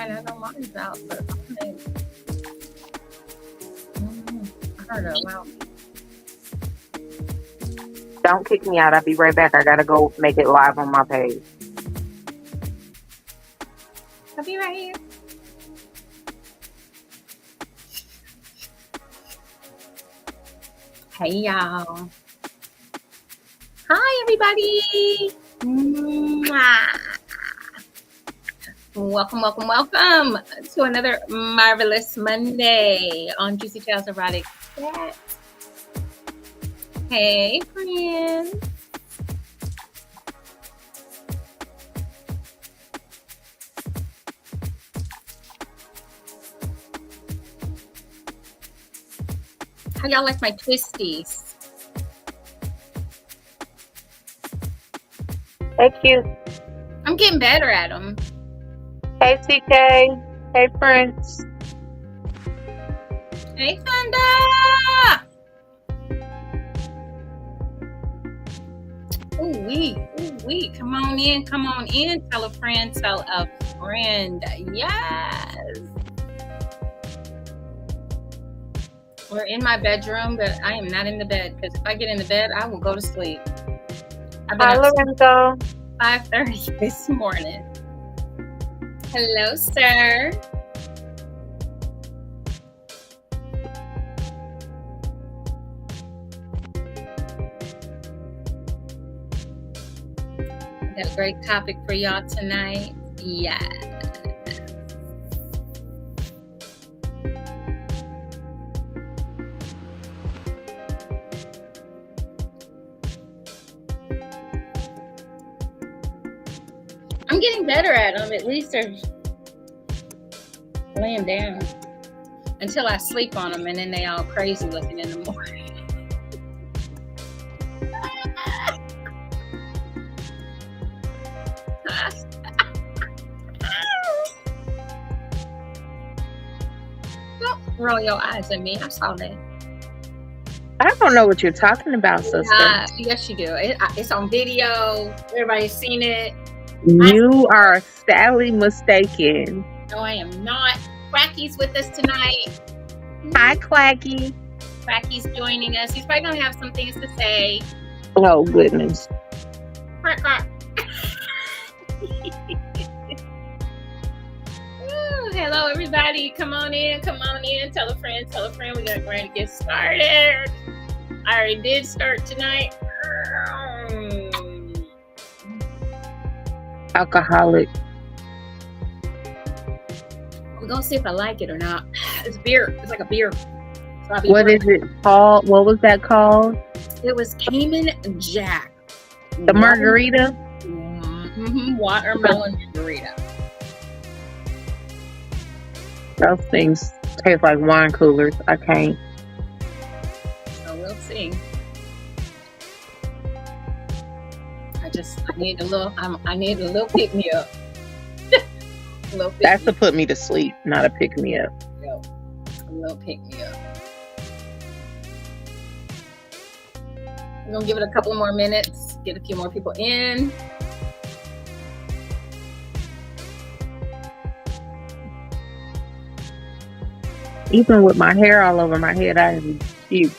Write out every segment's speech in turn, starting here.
mine. I know mine's out, but I heard about. Don't kick me out. I'll be right back. I gotta go make it live on my page. I'll be right here. Hey, y'all. Hi, everybody. Mwah. Welcome to another marvelous Monday on JewCee Tales Erotic. Hey, friends. How y'all like my twisties? Hey, cute. I'm getting better at them. Hey, CK. Hey, Prince. Hey, Thunder. Ooh, wee. Come on in. Tell a friend. Yes. We're in my bedroom, but I am not in the bed because if I get in the bed, I will go to sleep. I've been Hi, up Lorenzo. 5:30 this morning. Hello, sir. Got a great topic for y'all tonight. Yeah. I'm getting better at them. At least they're laying down until I sleep on them, and then they all crazy looking in the morning. Don't roll your eyes at me. I saw that. I don't know what you're talking about, sister. Yes, you do. It's on video. Everybody's seen it. You are sadly mistaken. No, I am not. Quacky's with us tonight. Hi, Quacky. Quacky's joining us. He's probably going to have some things to say. Oh, goodness. Quack, quack. Ooh, hello, everybody. Come on in. Tell a friend. We're going to get started. I already did start tonight. Alcoholic. We're going to see if I like it or not. It's beer. It's like a beer. So What is it called? What was that called? It was Cayman Jack. The margarita? Mm-hmm. Watermelon margarita. Those things taste like wine coolers. I can't. So we'll see. I need a little pick me up. That's to put me to sleep, not a pick me up. Yep. A little pick me up. We're gonna give it a couple more minutes, get a few more people in. Even with my hair all over my head, I am cute.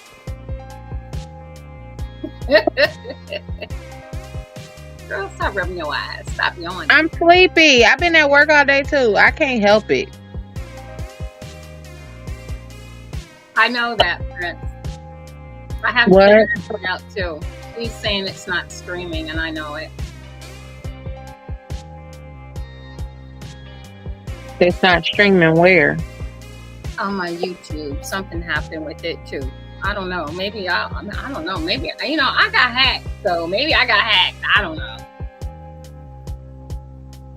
Girl, stop rubbing your eyes. Stop yawning. I'm sleepy. I've been at work all day too. I can't help it. I know that, Prince. I have What? to out too. He's saying it's not streaming, and I know it. It's not streaming where? On my YouTube, something happened with it too. I don't know. Maybe I don't know. Maybe I got hacked, so maybe I got hacked. I don't know.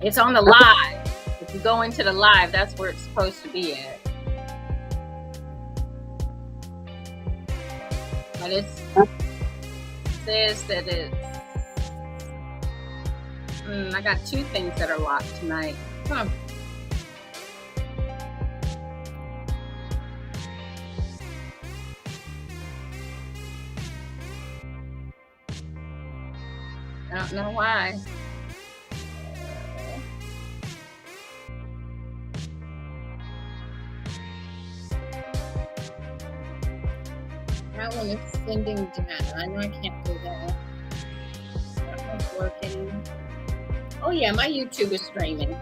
It's on the live. If you go into the live, that's where it's supposed to be at. But it says that it's. I got 2 things that are locked tonight. Huh. I don't know why. That one is sending data. I know I can't do that. That one's working. Oh yeah, my YouTube is streaming.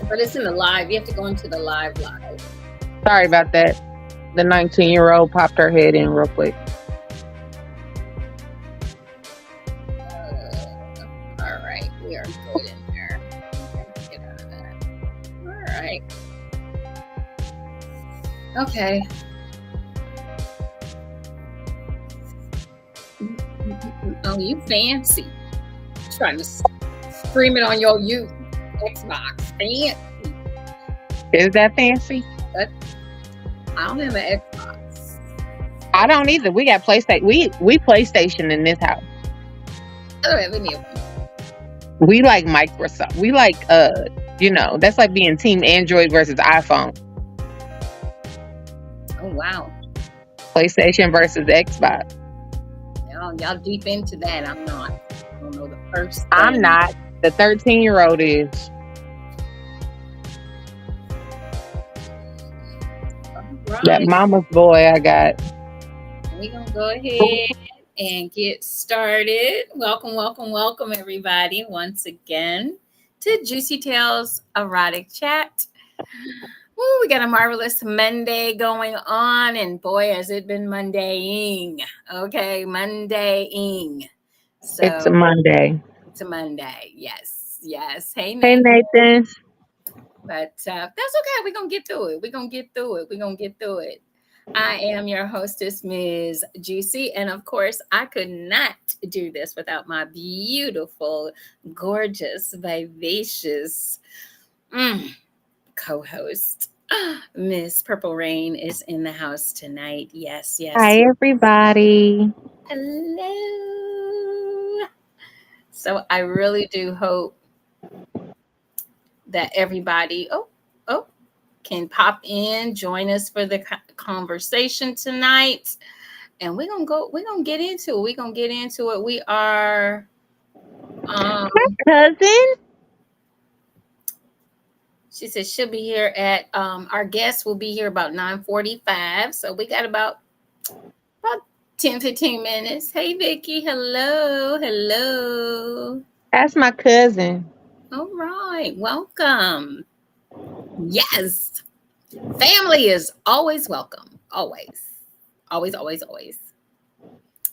But it's in the live. You have to go into the live. Sorry about that. The 19-year-old popped her head in real quick. All right, we are good in there. Get out of that. All right. Okay. Oh, you fancy. Trying to stream it on your Xbox. Fancy. Is that fancy? But I don't have an Xbox. I don't either. We got PlayStation. We PlayStation in this house. I don't have any of them. We like Microsoft. We like that's like being team Android versus iPhone. Oh wow. PlayStation versus Xbox. Y'all deep into that. I'm not. I don't know the first thing. I'm not. The 13-year-old is. Right. That mama's boy I got. We're going to go ahead and get started. Welcome, everybody, once again to JewCee Tales Erotic Chat. Woo, we got a marvelous Monday going on, and boy, has it been Mondaying. Okay, Mondaying. So, it's a Monday. It's a Monday, yes. Hey, Hey, Nathan. But that's okay. We're going to get through it. I am your hostess, Ms. JewCee. And of course, I could not do this without my beautiful, gorgeous, vivacious co-host. Miss Purple Rain is in the house tonight. Yes. Hi, everybody. Hello. So I really do hope that everybody can pop in, join us for the conversation tonight. And we're gonna get into it. We are my cousin. She said she'll be here at our guest will be here about 9:45. So we got about 10-15 minutes. Hey Vicky, hello. That's my cousin. All right, welcome. Yes. Family is always welcome. Always.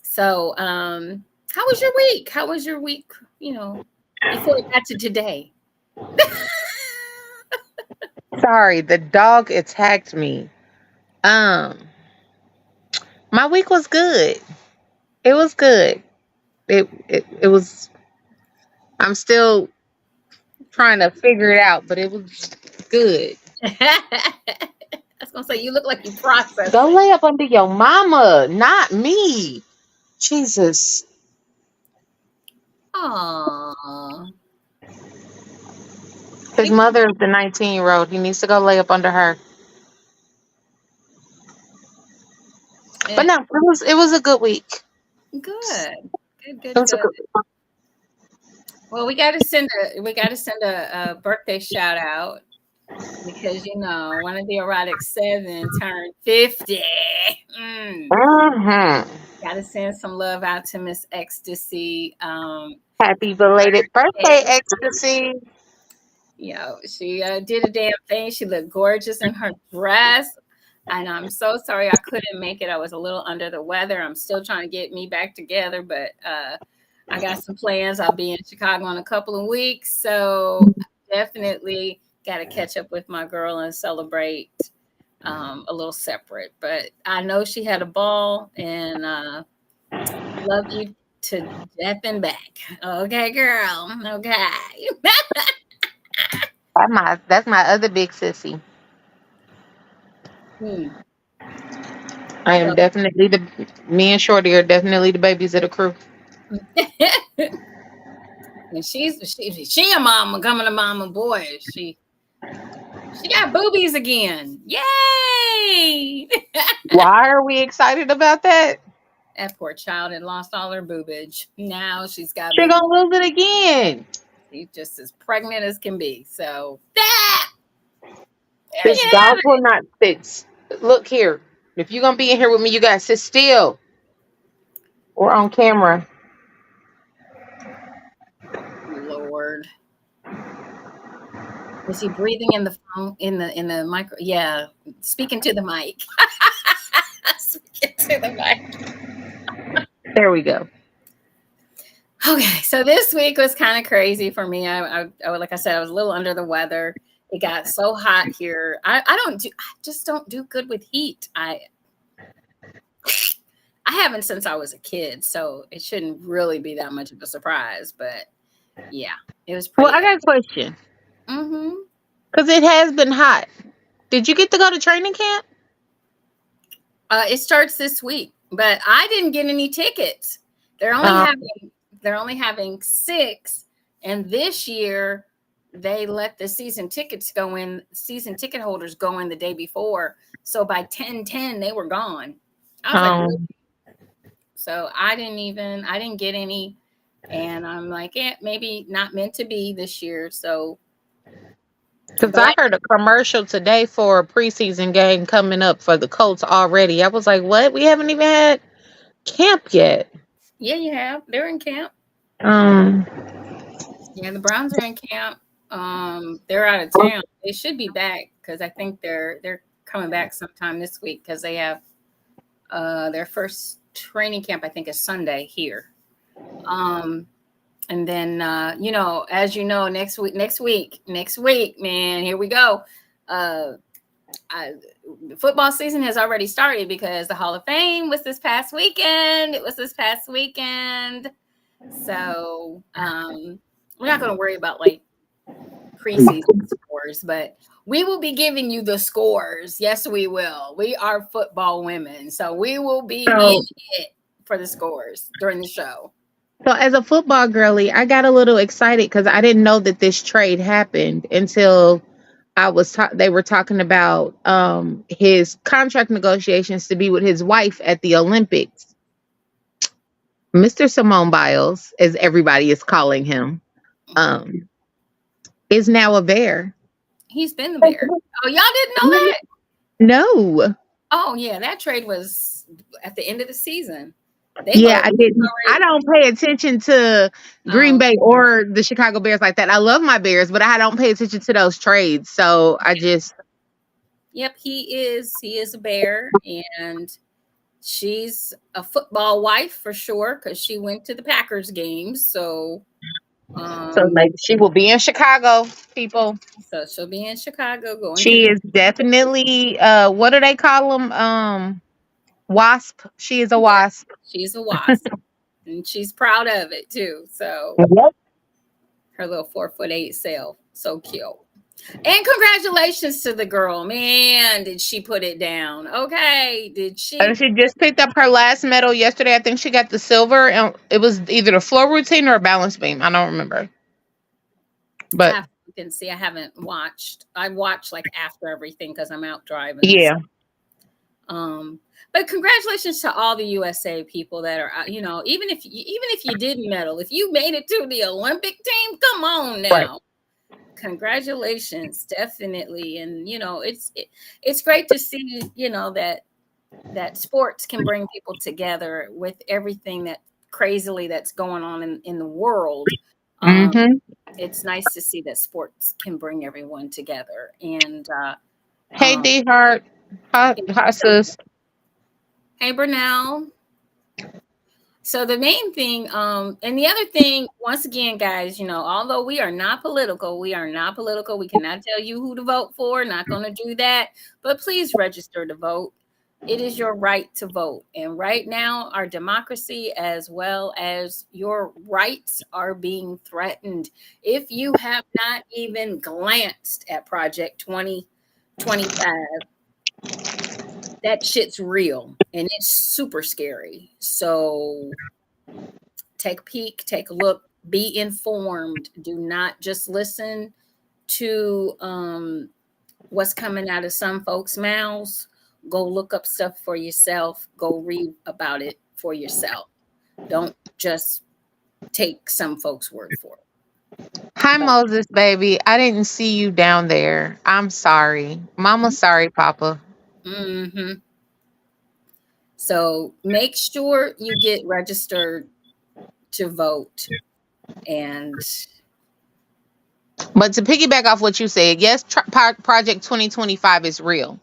So, how was your week? Before it got to today? Sorry, the dog attacked me. My week was good. It was good. It was. I'm still trying to figure it out, but it was good. I was gonna say you look like you processed. Go lay up under your mama, not me. Jesus. Aww. His mother is the 19-year-old. He needs to go lay up under her. But no, it was a good week. Good. Well, we got to send a birthday shout out because one of the Erotic 7 turned 50. Got to send some love out to Miss Ecstasy. Happy belated birthday, Ecstasy. She did a damn thing. She looked gorgeous in her dress. And I'm so sorry I couldn't make it. I was a little under the weather. I'm still trying to get me back together, but I got some plans. I'll be in Chicago in a couple of weeks. So definitely got to catch up with my girl and celebrate a little separate. But I know she had a ball and love you to death and back. Okay, girl. Okay. That's my other big sissy. I am definitely me and Shorty are definitely the babies of the crew. And she a mama coming to mama boy. She got boobies again. Yay! Why are we excited about that? That poor child had lost all her boobage. Now she's got. She's gonna lose it again. She's just as pregnant as can be. So this dog will not fix Look here. If you're gonna be in here with me, you gotta sit still. We're on camera. Lord. Is he breathing in the phone in the micro? Yeah, speaking to the mic. Speaking to the mic. There we go. Okay, so this week was kind of crazy for me. Like I said, I was a little under the weather. It got so hot here. I just don't do good with heat. I haven't since I was a kid, so it shouldn't really be that much of a surprise. But yeah, it was Well, pretty. I got a question. Mm-hmm. Because it has been hot. Did you get to go to training camp? It starts this week, but I didn't get any tickets. They're only Um, having they're only having 6, and this year they let the season tickets go in. Season ticket holders go in the day before, so by 10:10 they were gone. I was like, really? um, So I didn't get any, and I'm like, yeah, maybe not meant to be this year. So, because but I heard a commercial today for a preseason game coming up for the Colts already. I was like, what? We haven't even had camp yet. yeah, you have. They're in camp. Um, Yeah, the Browns are in camp. They're out of town. They should be back because I think they're coming back sometime this week because they have their first training camp. I think is Sunday here. Um, and then as you know, next week, man, here we go. Uh, the football season has already started because the Hall of Fame was this past weekend. It was this past weekend. So we're not going to worry about like preseason scores, but we will be giving you the scores. Yes, we will. We are football women, so we will be in so, it for the scores during the show. so as a football girly, I got a little excited because I didn't know that this trade happened until they were talking about his contract negotiations to be with his wife at the Olympics. Mr. Simone Biles, as everybody is calling him, um, is now a bear. He's been the bear. Oh, y'all didn't know that? No. Oh, yeah, that trade was at the end of the season. They Yeah, both I didn't. I already. don't pay attention to Green Oh, Bay or the Chicago Bears like that. I love my Bears, but I don't pay attention to those trades. So I just yep, he is. He is a bear, and she's a football wife for sure because she went to the Packers games. so Um, like she will be in Chicago, people. so she'll be in Chicago going to She the. is definitely what do they call them? Wasp. She is a Yeah, wasp. she's a wasp, and she's proud of it too. So Yep. her little 4'8" self, so cute. And congratulations to the girl, man! Did she put it down? Okay, did And she? she just picked up her last medal yesterday. I think she got the silver, and it was either the floor routine or a balance beam. I don't remember, I but have to look and see. I haven't watched. I watch like after everything because I'm out driving. yeah, So, um, but congratulations to all the USA people that are, even if you didn't medal, if you made it to the Olympic team, come on right. now. Congratulations, definitely. And it's great to see that sports can bring people together with everything that crazily that's going on in the world. Um, Mm-hmm. it's nice to see that sports can bring everyone together. And Hey, um, D Hart, hot sis. hey, Burnell. So the main thing, and the other thing, once again, guys, although we are not political, we cannot tell you who to vote for, not going to do that, but please register to vote. It is your right to vote. And right now, our democracy as well as your rights are being threatened. If you have not even glanced at Project 2025, that shit's real and it's super scary. So take a peek, take a look, be informed. Do not just listen to what's coming out of some folks' mouths. Go look up stuff for yourself. Go read about it for yourself. Don't just take some folks' word for it. Hi, Moses, baby. I didn't see you down there. I'm sorry. Mama's sorry, Papa. Mm-hmm. So make sure you get registered to vote. And But to piggyback off what you said, yes, Project 2025 is real.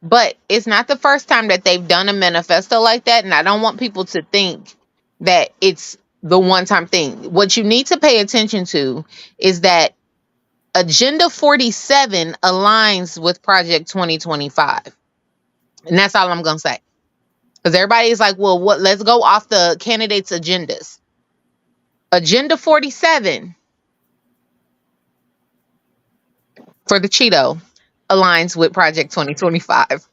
But it's not the first time that they've done a manifesto like that. And I don't want people to think that it's the one time thing. What you need to pay attention to is that Agenda 47 aligns with Project 2025. And that's all I'm going to say. Because everybody is like, well, what? Let's go off the candidates' agendas. Agenda 47 for the Cheeto aligns with Project 2025. not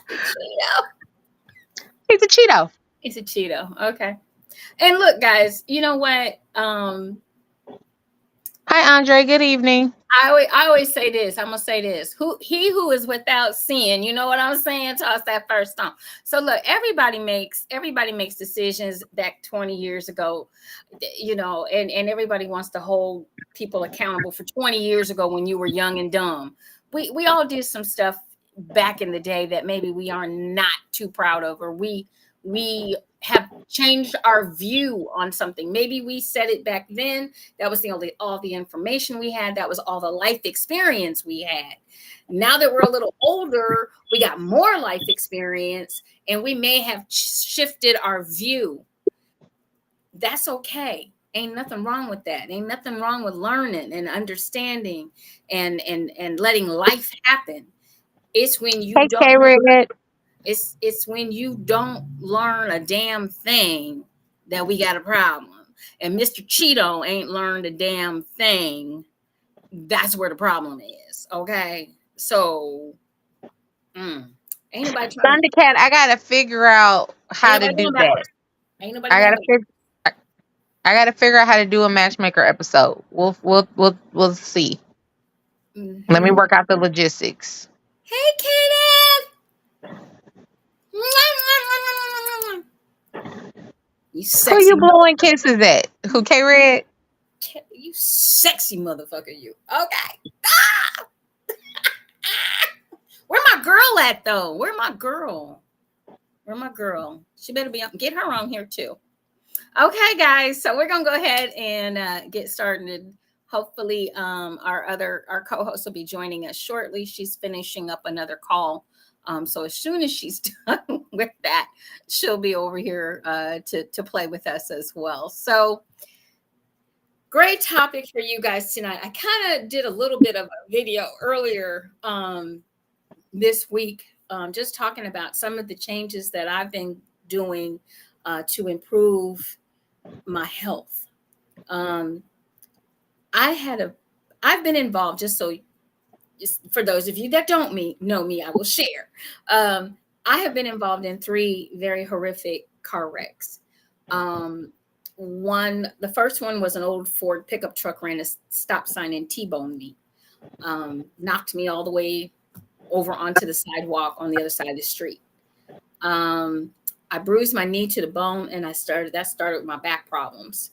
the Cheeto. It's a Cheeto. It's a Cheeto. Okay. And look, guys, you know what? Hi, Andre. Good evening. I always say this. I'm gonna say this. Who is without sin, you know what I'm saying? Toss that first stone. So look, everybody makes decisions back 20 years ago, you know, and everybody wants to hold people accountable for 20 years ago when you were young and dumb. We all did some stuff back in the day that maybe we are not too proud of, or we have changed our view on something. Maybe we said it back then. That was all the information we had. That was all the life experience we had. Now that we're a little older, we got more life experience, and we may have shifted our view. That's okay. Ain't nothing wrong with that. Ain't nothing wrong with learning and understanding and letting life happen. It's when you Hey, don't K-Red. it's when you don't learn a damn thing that we got a problem. And Mr. Cheeto ain't learned a damn thing. That's where the problem is. Okay. So ain't nobody trying to Thundercat, I gotta figure out ain't how to nobody do going that. backwards. Ain't nobody I going gotta backwards. figure. I gotta figure out how to do a matchmaker episode. We'll see. Let me Mm-hmm. work out the logistics. Hey Kenneth. You Who you sexy blowing kisses at? Who K-Red? you sexy motherfucker you. Okay. Where my girl at though? Where my girl? Where my girl? She better be get her on here too. Okay, guys. So we're gonna go ahead and get started. Hopefully, our co-host will be joining us shortly. She's finishing up another call. So as soon as she's done with that, she'll be over here to play with us as well. So great topic for you guys tonight. I kind of did a little bit of a video earlier this week, just talking about some of the changes that I've been doing to improve my health. Um, I've been involved, just so for those of you that don't know me, I will share. I have been involved in 3 very horrific car wrecks. The first one was an old Ford pickup truck ran a stop sign and T-boned me, knocked me all the way over onto the sidewalk on the other side of the street. I bruised my knee to the bone, and that started with my back problems.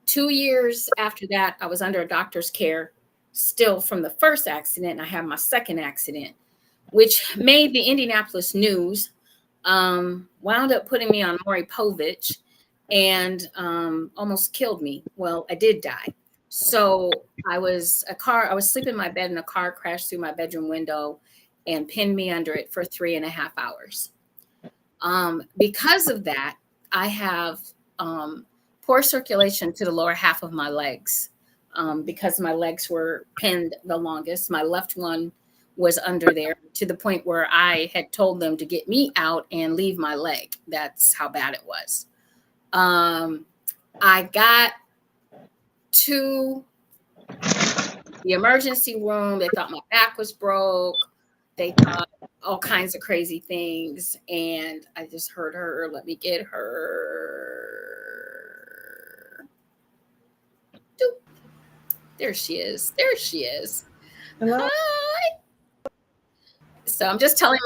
2 years after that, I was under a doctor's care, still from the first accident, and I had my second accident, which made the Indianapolis news. Wound up putting me on Maury Povich, and almost killed me. Well, I did die. So I was sleeping in my bed, and a car crashed through my bedroom window and pinned me under it for 3.5 hours. Because of that, I have poor circulation to the lower half of my legs, because my legs were pinned the longest. My left one was under there to the point where I had told them to get me out and leave my leg. That's how bad it was. I got to the emergency room. They thought my back was broke. They thought all kinds of crazy things. And I just heard her. Let me get her. Doop. There she is. There she is. Hello? Hi. So I'm just telling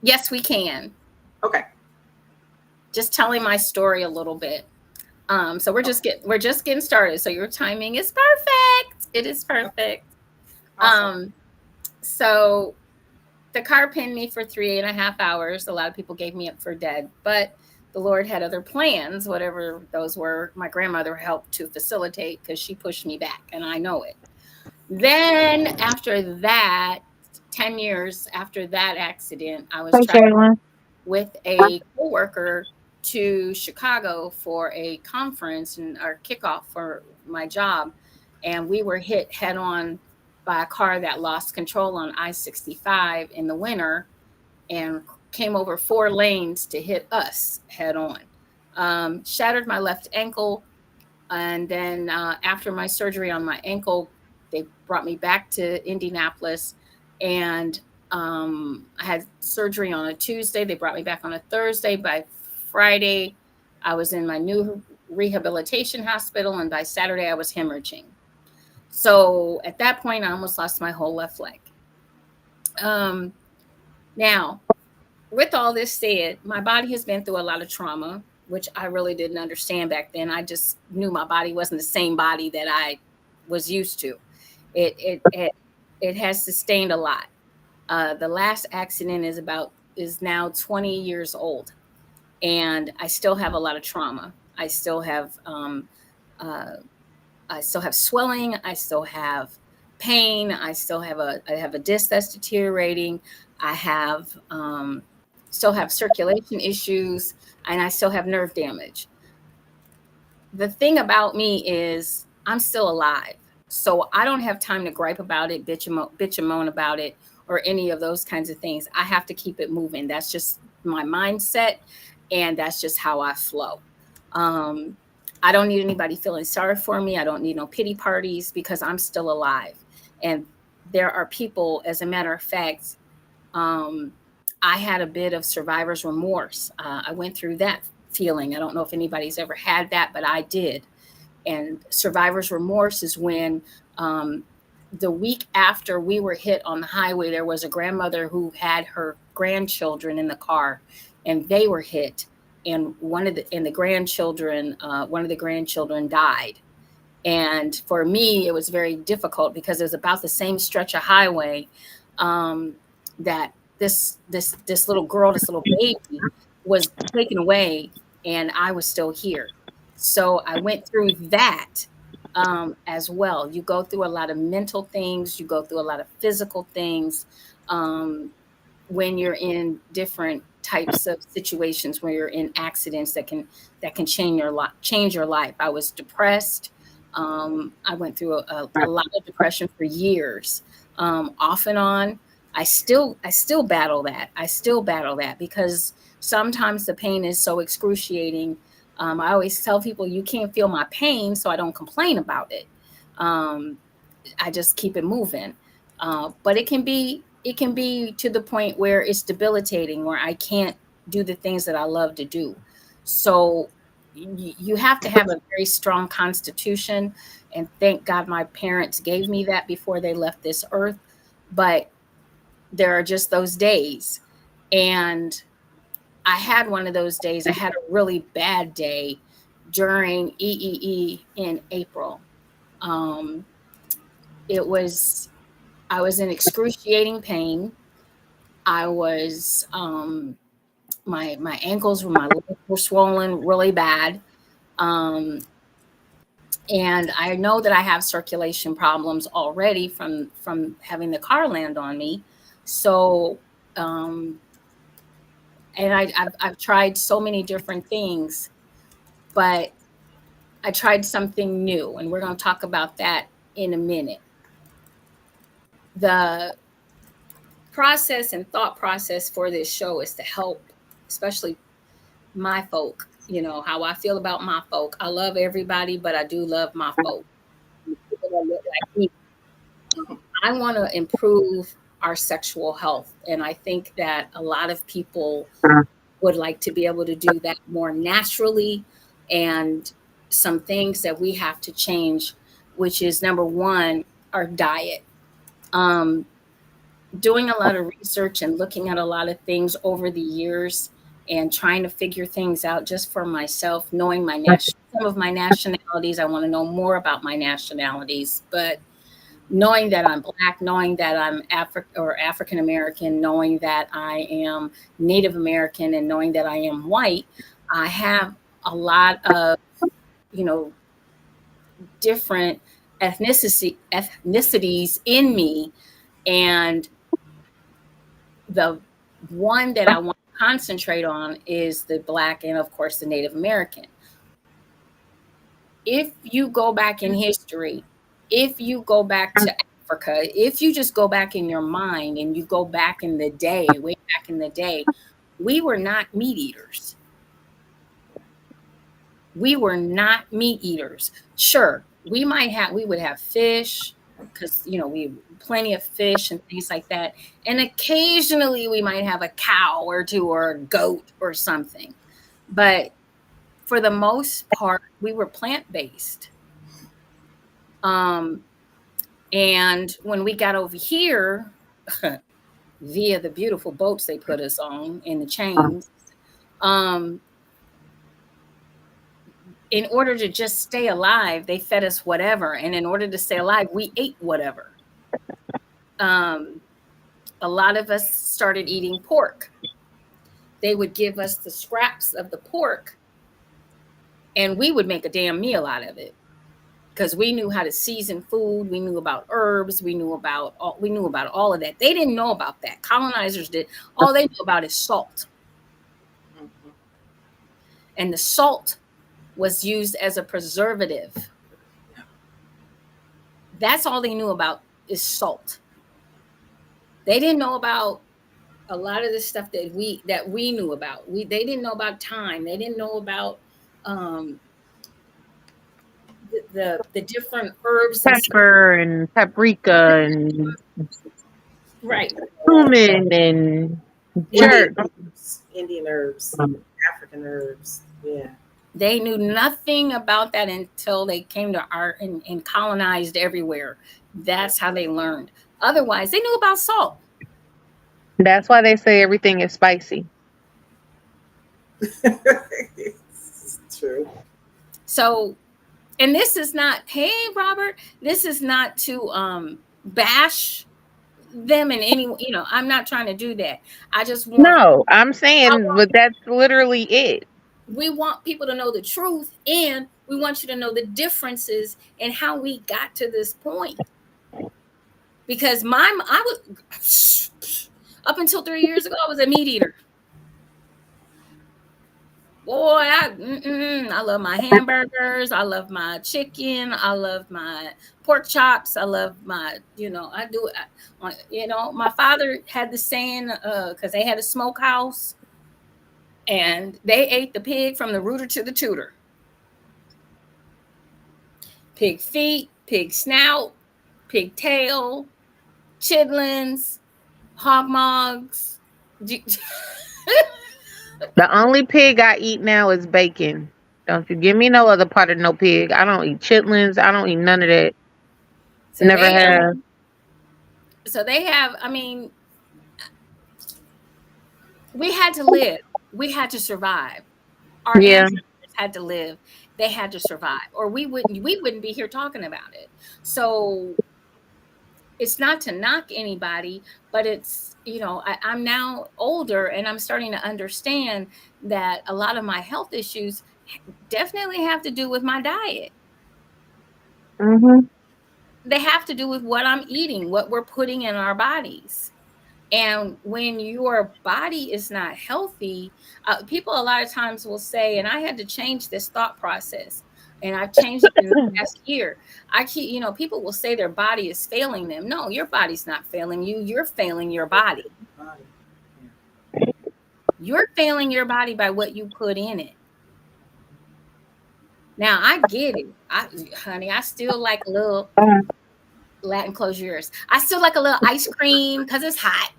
yes, we can. Okay. Just telling my story a little bit. So we're just getting started. So your timing is perfect. It is perfect. Awesome. So the car pinned me for 3.5 hours. A lot of people gave me up for dead, but the Lord had other plans, whatever those were. My grandmother helped to facilitate because she pushed me back, and I know it. Then after that, 10 years after that accident, I was Hey, traveling Jalen. with a coworker to Chicago for a conference and our kickoff for my job. And we were hit head on by a car that lost control on I-65 in the winter and came over 4 lanes to hit us head on. Shattered my left ankle, and then after my surgery on my ankle, they brought me back to Indianapolis, and I had surgery on a Tuesday. They brought me back on a Thursday. By Friday, I was in my new rehabilitation hospital, and by Saturday, I was hemorrhaging. So at that point, I almost lost my whole left leg. Um, Now, with all this said, my body has been through a lot of trauma, which I really didn't understand back then. I just knew my body wasn't the same body that I was used to. It has sustained a lot. The last accident is now 20 years old, and I still have a lot of trauma. Uh, I still have swelling. I still have pain. I have a disc that's deteriorating. I have still have circulation issues, and I still have nerve damage. The thing about me is I'm still alive. So I don't have time to gripe about it, bitch and moan about it, or any of those kinds of things. I have to keep it moving. That's just my mindset, and that's just how I flow. Um, I don't need anybody feeling sorry for me. I don't need no pity parties because I'm still alive. And there are people, as a matter of fact, um, I had a bit of survivor's remorse. I went through that feeling. I don't know if anybody's ever had that, but I did. And survivor's remorse is when um, the week after we were hit on the highway, there was a grandmother who had her grandchildren in the car, and they were hit. And one of the grandchildren died. And for me, it was very difficult because it was about the same stretch of highway um, that this little girl, this little baby, was taken away, and I was still here. So I went through that as well. You go through a lot of mental things. You go through a lot of physical things. Um, when you're in different types of situations where you're in accidents that can change your life. I was depressed. I went through a lot of depression for years, off and on. I still battle that. I still battle that because sometimes the pain is so excruciating. I always tell people you can't feel my pain, so I don't complain about it. Um, I just keep it moving. But it can be to the point where it's debilitating, where I can't do the things that I love to do. So you have to have a very strong constitution, and thank God my parents gave me that before they left this earth. But there are just those days, and I had one of those days. I had a really bad day during EEE in April. Um, it was I was in excruciating pain. I was my ankles were my legs were swollen really bad. Um, and I know that I have circulation problems already from having the car land on me. So um, and I've tried so many different things, but I tried something new, and we're going to talk about that in a minute. The process and thought process for this show is to help, especially my folk. You know how I feel about my folk. I love everybody, but I do love my folk. People that look like me. I want to improve our sexual health, and I think that a lot of people would like to be able to do that more naturally. And some things that we have to change, which is number one, our diet. Um, Doing a lot of research and looking at a lot of things over the years and trying to figure things out just for myself, knowing some of my nationalities. I want to know more about my nationalities, but knowing that I'm black, knowing that I'm African American, knowing that I am Native American, and knowing that I am white, I have a lot of, you know, different ethnicities in me, and the one that I want to concentrate on is the black and of course the Native American. If you go back in history, if you go back to Africa, if you just go back in your mind and you go back in the day, way back in the day, we were not meat eaters. We were not meat eaters. Sure, we would have fish because we plenty of fish and things like that. And occasionally we might have a cow or two or a goat or something. But for the most part, we were plant-based. Um, and when we got over here, via the beautiful boats they put us on and the chains, um, in order to just stay alive, they fed us whatever. And in order to stay alive, we ate whatever. Um, a lot of us started eating pork. They would give us the scraps of the pork and we would make a damn meal out of it because we knew how to season food. We knew about herbs. We knew about all of that. They didn't know about that. Colonizers did. All they knew about is salt. And the salt was used as a preservative. That's all they knew about is salt. They didn't know about a lot of the stuff that we knew about. They didn't know about thyme. They didn't know about um, the different herbs and stuff. Pepper and paprika and Right. cumin and Indian jerk. herbs, Indian herbs, African herbs. Yeah. They knew nothing about that until they came to art and colonized everywhere. That's how they learned. Otherwise, they knew about salt. That's why they say everything is spicy. It's true. So, and this is not, hey Robert, this is not to bash them in any, I'm not trying to do that. I just want No, I'm saying, but that's literally it. we want people to know the truth, and we want you to know the differences and how we got to this point. Because I was up until 3 years ago, I was a meat eater. Boy, I love my hamburgers. I love my chicken. I love my pork chops. I love my, I do it. My father had the saying, because they had a smokehouse, and they ate the pig from the rooter to the tutor. Pig feet, pig snout, pig tail, chitlins, hog mogs. The only pig I eat now is bacon. Don't you give me no other part of no pig. I don't eat chitlins. I don't eat none of that. So Never they have. have, I mean, we had to live. We had to survive. Our Yeah. ancestors had to live. They had to survive, or we wouldn't be here talking about it. So it's not to knock anybody, but it's, I'm now older and I'm starting to understand that a lot of my health issues definitely have to do with my diet. Mhm. They have to do with what I'm eating, what we're putting in our bodies. And when your body is not healthy, people a lot of times will say, and I had to change this thought process, and I've changed it in the past year. People will say their body is failing them. No, your body's not failing you. You're failing your body. You're failing your body by what you put in it. Now, I get it. Honey, I still like a little Latin, close yours. I still like a little ice cream because it's hot,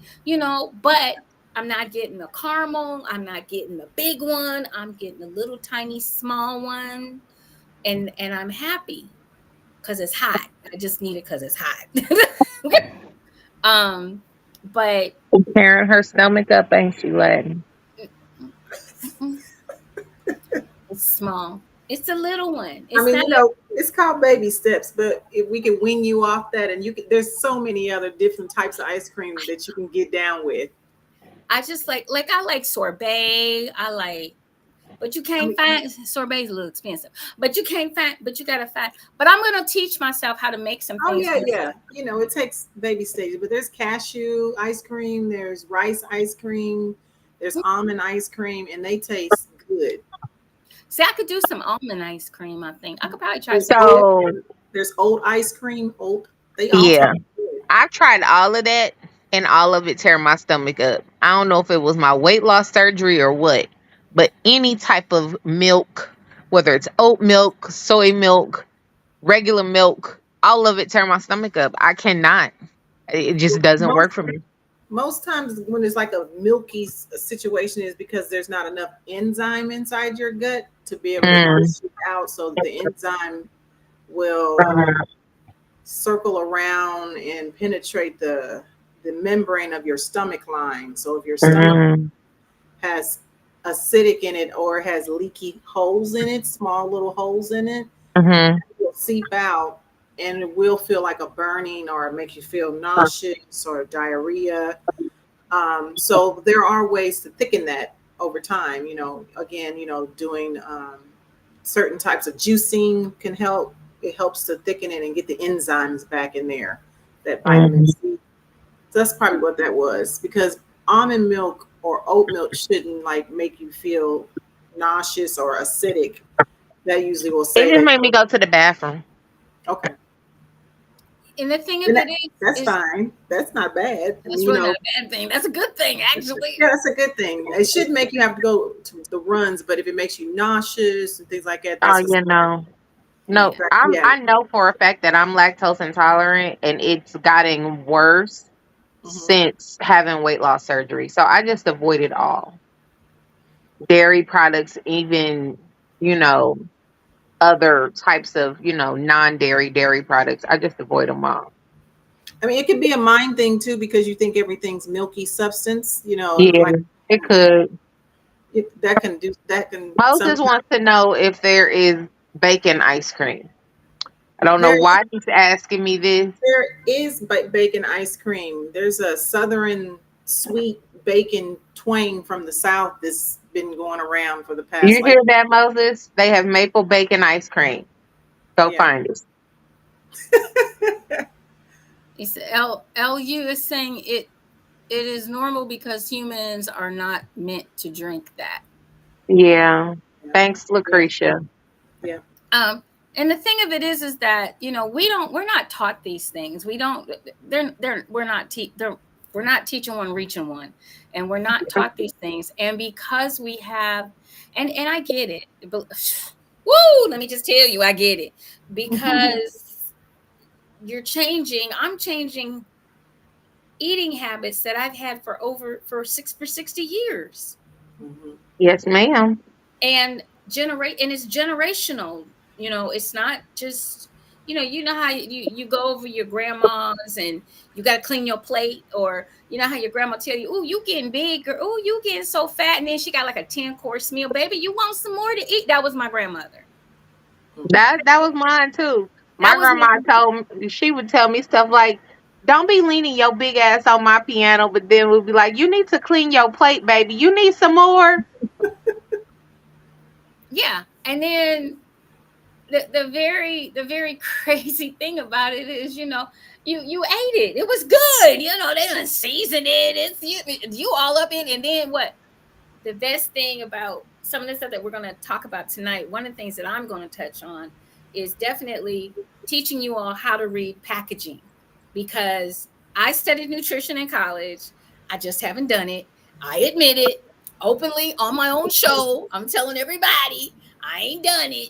but I'm not getting the caramel. I'm not getting the big one. I'm getting the little tiny small one. And I'm happy because it's hot. I just need it because it's hot. But Tearing her stomach up, ain't she, Latin? it's small. It's a little one. I It's mean, not. it's called baby steps, but if we can wing you off that, and there's so many other different types of ice cream that you can get down with. I just like I like sorbet. I like, but you I can't mean, find sorbet's a little expensive. But you can't find. But you gotta find. But I'm gonna teach myself how to make some oh things. yeah, yeah. It takes baby stages, but there's cashew ice cream, there's rice ice cream, there's almond ice cream, and they taste good. See, I could do some almond ice cream. I think I could probably try There's some. oat, So there's oat ice cream, oat. They all taste yeah, good. I've tried all of that, and all of it tear my stomach up. I don't know if it was my weight loss surgery or what, but any type of milk, whether it's oat milk, soy milk, regular milk, all of it tear my stomach up. I cannot. It just doesn't Most work for me. most times when it's like a milky situation is because there's not enough enzyme inside your gut to be able to Mm, push it out, so the enzyme will circle around and penetrate the membrane of your stomach line. So if your stomach mm, has acidic in it or has leaky holes in it, small little holes in it, mhm, it will seep out and it will feel like a burning or it makes you feel nauseous or diarrhea. So there are ways to thicken that over time. Again, doing certain types of juicing can help. It helps to thicken it and get the enzymes back in there, that vitamin mhm. C. So that's probably what that was, because almond milk or oat milk shouldn't like make you feel nauseous or acidic. That usually will It say just that, made me go to the bathroom. okay, And the thing and of it that's is fine. That's not bad. I mean, that's really not a bad thing. That's a good thing, actually. yeah, that's a good thing. It shouldn't make you have to go to the runs, but if it makes you nauseous and things like that, Oh, that's what's, no, Yeah. yeah. I know for a fact that I'm lactose intolerant, and it's gotten worse Hmm. since having weight loss surgery. So I just avoid it all. Dairy products, even, you know, other types of, non-dairy dairy products. I just avoid them all. I mean, it could be a mind thing too because you think everything's milky substance. Yeah, Like it could. that can do that can Moses sometimes. wants to know if there is bacon ice cream. I don't know There why he's asking me this. there is bacon ice cream. There's a southern sweet bacon twang from the south that's been going around for the past You like hear that, Moses? They have maple bacon ice cream. Go yeah. find it. It's LU is saying it is normal because humans are not meant to drink that. Yeah. Yeah. Thanks, Yeah. Lucretia. Yeah. Um, and the thing of it is that we're not taught these things. We don't. They're we're not we're not teaching one, reaching one, and we're not taught these things. And because we have, and I get it, but woo, let me just tell you, I get it because you're changing. I'm changing eating habits that I've had for 60 years. Mhm. Yes, ma'am. And generate and it's generational. It's not just how you go over your grandma's and you got to clean your plate, or how your grandma tell you, oh, you getting big, or oh, you getting so fat, and then she got like a 10-course meal. Baby, you want some more to eat? That was my grandmother. Mhm. That was mine too. That My was my grandma told me, she would tell me stuff like, "Don't be leaning your big ass on my piano," but then we'd be like, "You need to clean your plate, baby. You need some more." Yeah. And then the very crazy thing about it is, you ate it. It was good. They done seasoned it. It's you all up in. And then what? The best thing about some of the stuff that we're going to talk about tonight, one of the things that I'm going to touch on is definitely teaching you all how to read packaging, because I studied nutrition in college. I just haven't done it. I admit it openly on my own show. I'm telling everybody I ain't done it.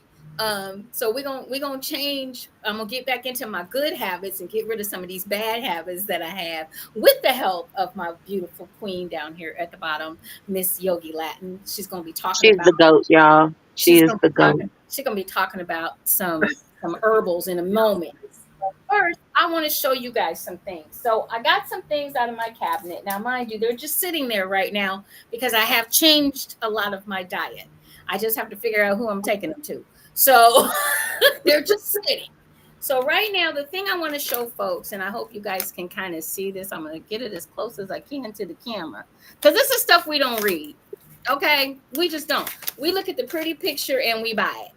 So we're gonna change. I'm gonna get back into my good habits and get rid of some of these bad habits that I have, with the help of my beautiful queen down here at the bottom, Miss Yogi Latin. She's gonna be talking She's about the goat, y'all. She she's is gonna the be goat. talking about some herbals in a moment. First, I want to show you guys some things. So I got some things out of my cabinet. Now, mind you, they're just sitting there right now because I have changed a lot of my diet. I just have to figure out who I'm taking them to. So they're just sitting. So right now, the thing I want to show folks, and I hope you guys can kind of see this. I'm going to get it as close as I can to the camera, because this is stuff we don't read. Okay, we just don't. We look at the pretty picture and we buy it.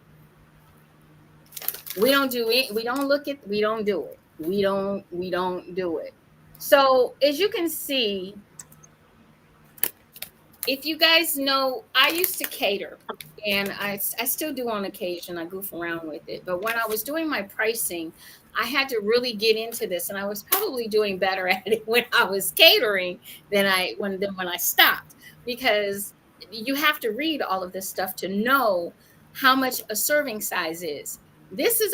We don't do it. We don't look at. We don't do it. We don't do it. So as you can see, if you guys know, I used to cater, and I still do on occasion. I goof around with it. But when I was doing my pricing, I had to really get into this, and I was probably doing better at it when I was catering than when I stopped, because you have to read all of this stuff to know how much a serving size is. This is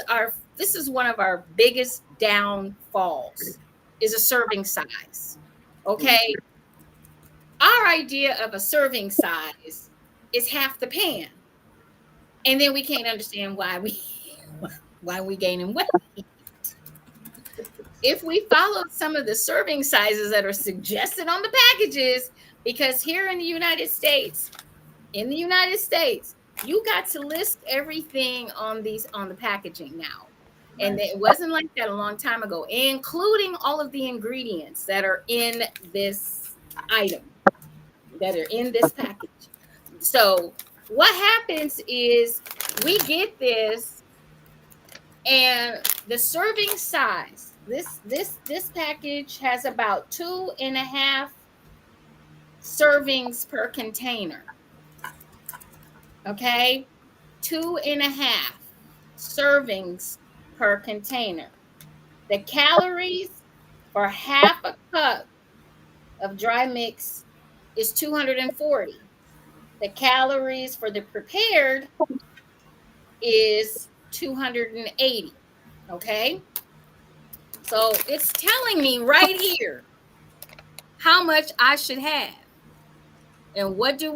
one of our biggest downfalls, is a serving size. Okay, our idea of a serving size is half the pan, and then we can't understand why we gaining weight. If we followed some of the serving sizes that are suggested on the packages, because here in the United States, you got to list everything on the packaging now. And it wasn't like that a long time ago, including all of the ingredients that are in this item, that are in this package. So what happens is we get this, and the serving size, this package has about 2.5 servings per container. Okay, 2.5 servings per container. The calories for half a cup of dry mix is 240. The calories for the prepared is 280. Okay, so it's telling me right here how much I should have. And what do?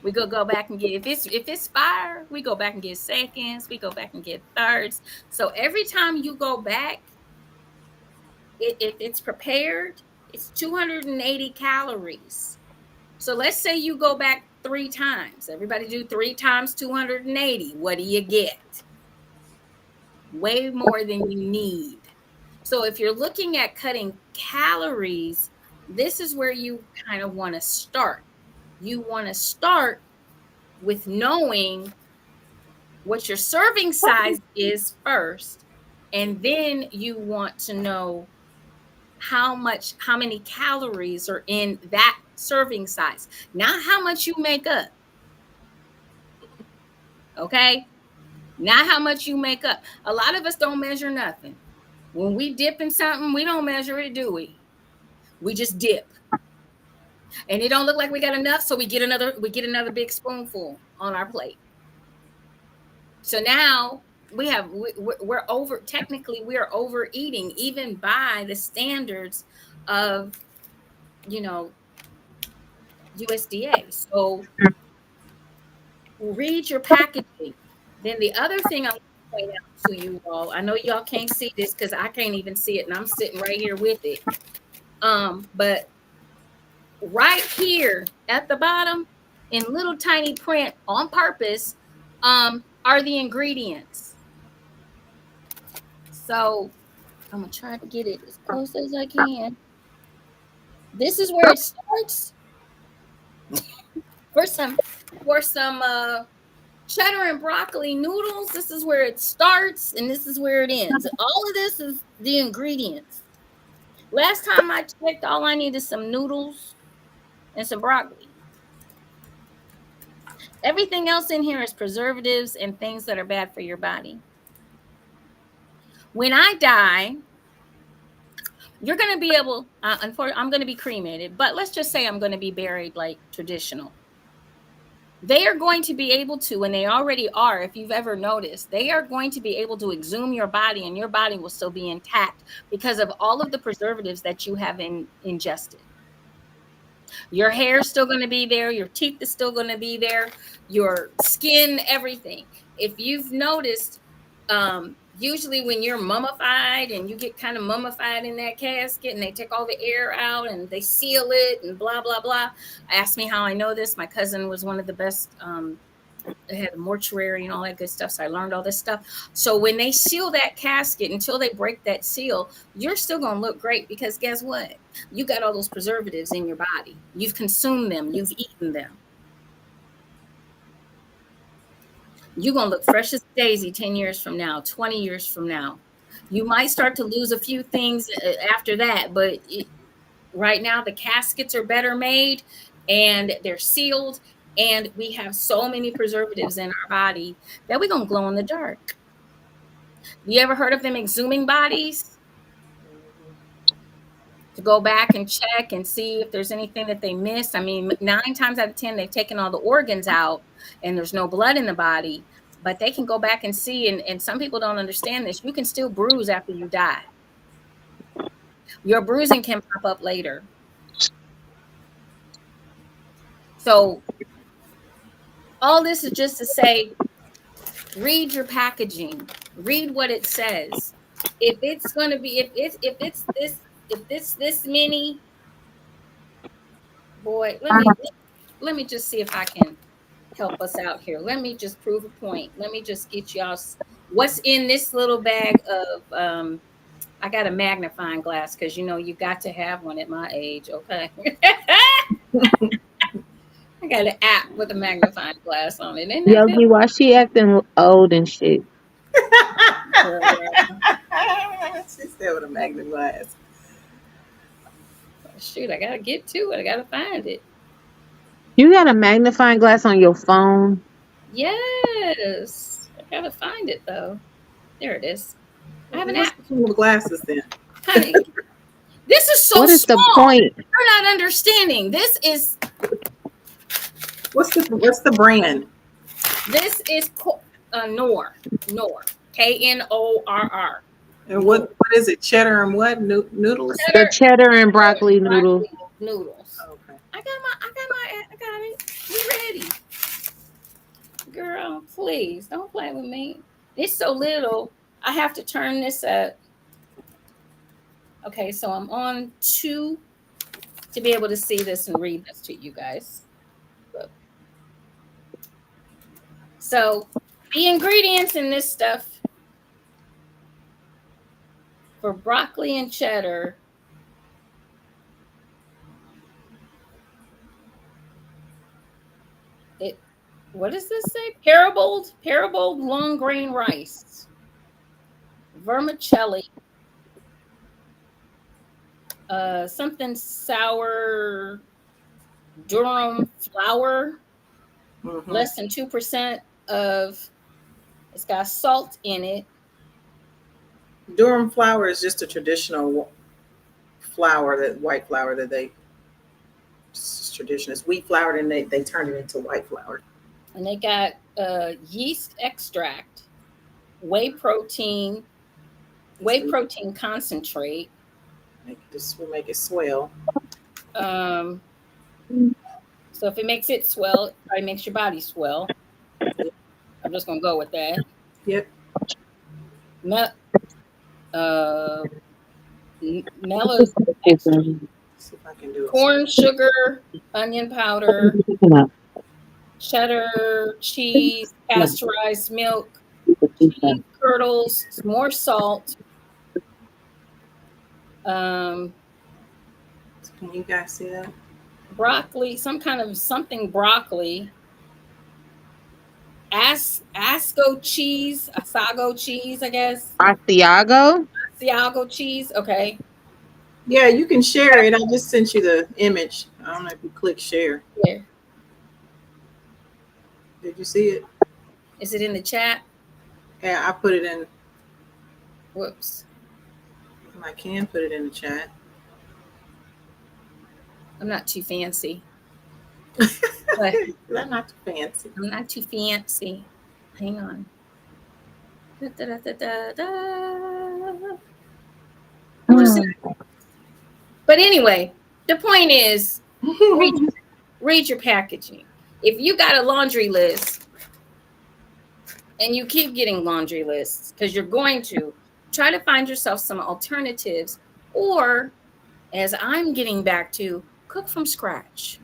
We go back and get, if it's fire, we go back and get seconds, we go back and get thirds. So every time you go back, if it's prepared, it's 280 calories. So let's say you go back 3 times. Everybody do 3 times 280. What do you get? Way more than you need. So if you're looking at cutting calories, this is where you kind of want to start. You want to start with knowing what your serving size is first, and then you want to know how many calories are in that serving size, not how much you make up. Okay, not how much you make up. A lot of us don't measure nothing. When we dip in something, we don't measure it, do we? We just dip, and it don't look like we got enough, so we get another big spoonful on our plate. So now we're over, technically we're overeating, even by the standards of, USDA. So read your packaging. Then the other thing I want to point out to you all, I know y'all can't see this because I can't even see it, and I'm sitting right here with it. But right here at the bottom, in little tiny print on purpose, are the ingredients. So I'm gonna try to get it as close as I can. This is where it starts. for some cheddar and broccoli noodles, this is where it starts, and this is where it ends. All of this is the ingredients. Last time I checked, all I need is some noodles and some broccoli. Everything else in here is preservatives and things that are bad for your body. When I die, you're going to be able, unfortunately, I'm going to be cremated, but let's just say I'm going to be buried like traditional. They are going to be able to, and they already are, if you've ever noticed, they are going to be able to exhume your body, and your body will still be intact because of all of the preservatives that you have ingested. Your hair is still going to be there. Your teeth is still going to be there. Your skin, everything. If you've noticed, usually when you're mummified and you get kind of mummified in that casket, and they take all the air out and they seal it and blah, blah, blah. Ask me how I know this. My cousin was one of the best They had a mortuary and all that good stuff. So I learned all this stuff. So when they seal that casket, until they break that seal, you're still going to look great, because guess what? You got all those preservatives in your body. You've consumed them. You've eaten them. You're going to look fresh as a daisy 10 years from now, 20 years from now. You might start to lose a few things after that, but right now the caskets are better made and they're sealed, and we have so many preservatives in our body that we're going to glow in the dark. You ever heard of them exhuming bodies? To go back and check and see if there's anything that they missed. I mean, 9 times out of 10, they've taken all the organs out and there's no blood in the body, but they can go back and see. And some people don't understand this. You can still bruise after you die. Your bruising can pop up later. So all this is just to say, read your packaging, read what it says. If it's going to be, if it's this many, boy, let me just see if I can help us out here. Let me just prove a point. Let me just get y'all what's in this little bag of I got a magnifying glass, because you know you got to have one at my age, okay? I got an app with a magnifying glass on it. Ain't that Yogi, why she acting old and shit? She said with a magnifying glass. Shoot, I gotta get to it. I gotta find it. You got a magnifying glass on your phone? Yes, I gotta find it though. There it is. I have an app. What's the point of glasses then? Honey, this is so What is the small. point? You're not understanding. This is What's the brand? This is Knorr. Knorr. And what is it? Cheddar and what? Noodles? The cheddar and broccoli noodles. Noodles. Okay. I got it. We ready. Girl, please don't play with me. It's so little. I have to turn this up. Okay, so I'm on 2 to be able to see this and read this to you guys. So the ingredients in this stuff for broccoli and cheddar. What does this say? Parabold long grain rice, vermicelli, something sour durum flour, less than 2% of. It's got salt in it. Durum flour is just a traditional flour, that white flour that they. It's tradition. It's wheat flour, and they turn it into white flour. And they got yeast extract, whey protein concentrate. This will make it swell. So if it makes it swell, it probably makes your body swell. I'm just gonna go with that. Yep. Mellow. See if I can do it. Corn sugar, onion powder, cheddar, cheese, pasteurized milk, cheese curdles, some more salt. Can you guys see that? Broccoli, some kind of something broccoli. Asago cheese, I guess. Asiago cheese, okay. Yeah, you can share it. I just sent you the image. I don't know if you click share. Yeah. Did you see it? Is it in the chat? Yeah, I put it in. Whoops. I can put it in the chat. I'm not too fancy. I'm not too fancy. I'm not too fancy. Hang on. But anyway, the point is, read your packaging. If you got a laundry list and you keep getting laundry lists, because you're going to try to find yourself some alternatives, or as I'm getting back to, cook from scratch.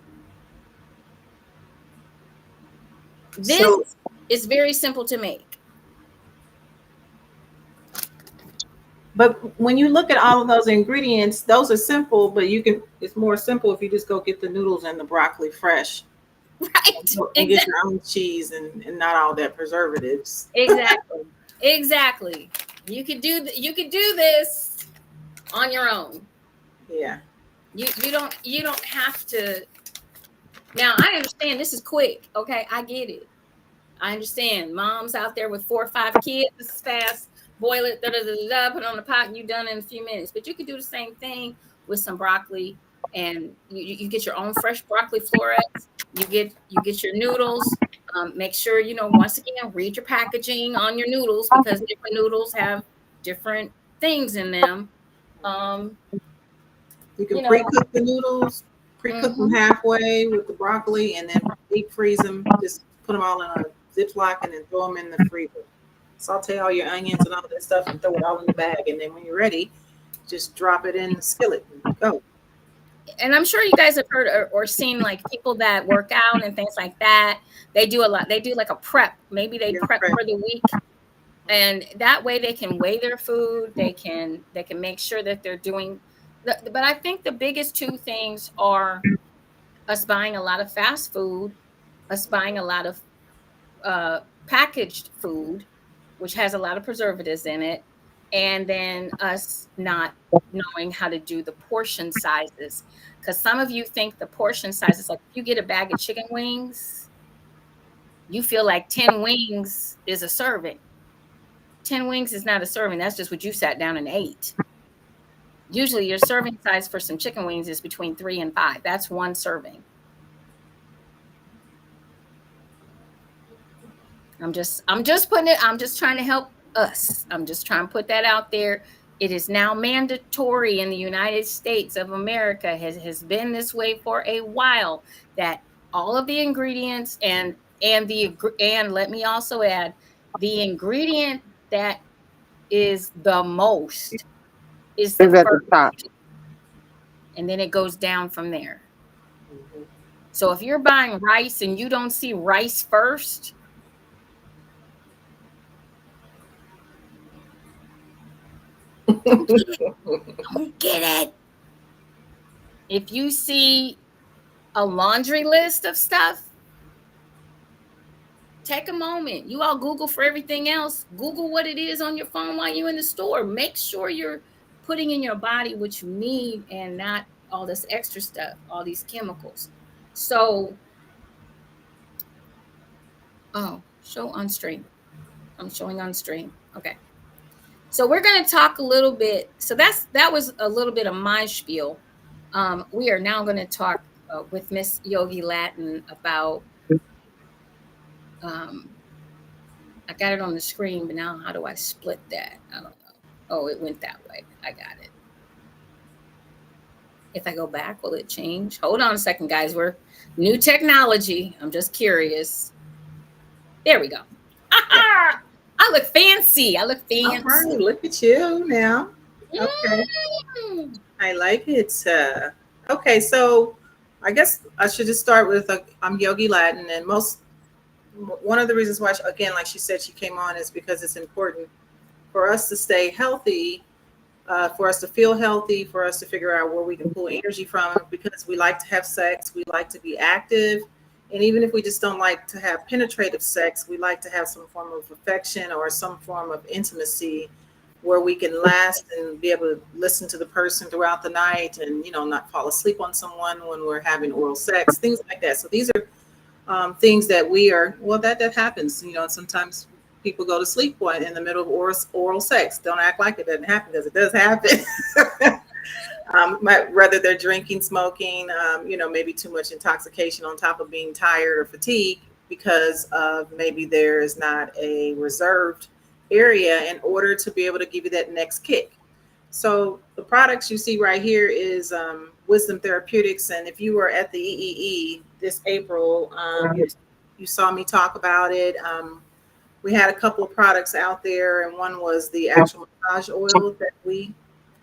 This So, is very simple to make. but when you look at all of those ingredients, those are simple, but it's more simple if you just go get the noodles and the broccoli fresh Right? and get Exactly. your own cheese and not all that preservatives. Exactly. Exactly. You could do this on your own. Yeah. You don't have to. Now I understand this is quick. Okay, I get it. I understand. Moms out there with 4 or 5 kids, this is fast. Boil it, da da da da, put it on the pot, and you're done in a few minutes. But you could do the same thing with some broccoli, and you get your own fresh broccoli florets. You get your noodles. Make sure once again read your packaging on your noodles because different noodles have different things in them. Um, You can you know, pre-cook the noodles, pre-cook them mhm. halfway with the broccoli, and then deep freeze them. Just put them all in a Ziploc and then throw them in the freezer. Saute all your onions and all that stuff and throw it all in the bag. And then when you're ready, just drop it in the skillet and go. And I'm sure you guys have heard or seen like people that work out and things like that. They do a lot. They do like a prep. Maybe they You're prep correct. for the week, and that way they can weigh their food. They can make sure that they're doing. But I think the biggest two things are us buying a lot of fast food, us buying a lot of packaged food, which has a lot of preservatives in it, and then us not knowing how to do the portion sizes. Because some of you think the portion sizes, like if you get a bag of chicken wings, you feel like 10 wings is a serving. 10 wings is not a serving. That's just what you sat down and ate. Usually, your serving size for some chicken wings is between 3 and 5. That's one serving. I'm just putting it, I'm just trying to help us. I'm just trying to put that out there. It is now mandatory in the United States of America, has been this way for a while, that all of the ingredients and let me also add the ingredient that is the most is the Is at the first, top. and then it goes down from there. Mhm. So if you're buying rice and you don't see rice first, don't get it. Don't get it. If you see a laundry list of stuff, take a moment. You all Google for everything else. Google what it is on your phone while you're in the store. Make sure you're putting in your body what you need and not all this extra stuff, all these chemicals. So, oh, show on stream. I'm showing on stream. Okay. So we're going to talk a little bit. So that was a little bit of my spiel. We are now going to talk with Miss Yogi Latin about um, I got it on the screen, but now how do I split that? I don't know. Oh, it went that way. I got it. If I go back, will it change? Hold on a second, guys. We're new technology. I'm just curious. There we go. Yeah. I look fancy. I look All right, fancy. look at you now. Okay, Mm. I like it. Okay, so I guess I should just start with I'm Yogi Latin, and one of the reasons why, again, like she said, she came on is because it's important for us to stay healthy, for us to feel healthy, for us to figure out where we can pull energy from, because we like to have sex, we like to be active. And even if we just don't like to have penetrative sex, we like to have some form of affection or some form of intimacy where we can last and be able to listen to the person throughout the night and, not fall asleep on someone when we're having oral sex, things like that. So these are things that we are, well, that happens, sometimes people go to sleep in the middle of oral sex. Don't act like it doesn't happen, because it does happen. Whether they're drinking, smoking, maybe too much intoxication on top of being tired or fatigued, because of maybe there is not a reserved area in order to be able to give you that next kick. So the products you see right here is Wisdom Therapeutics, and if you were at the EEE this April, you saw me talk about it. We had a couple of products out there, and one was the actual massage oil that we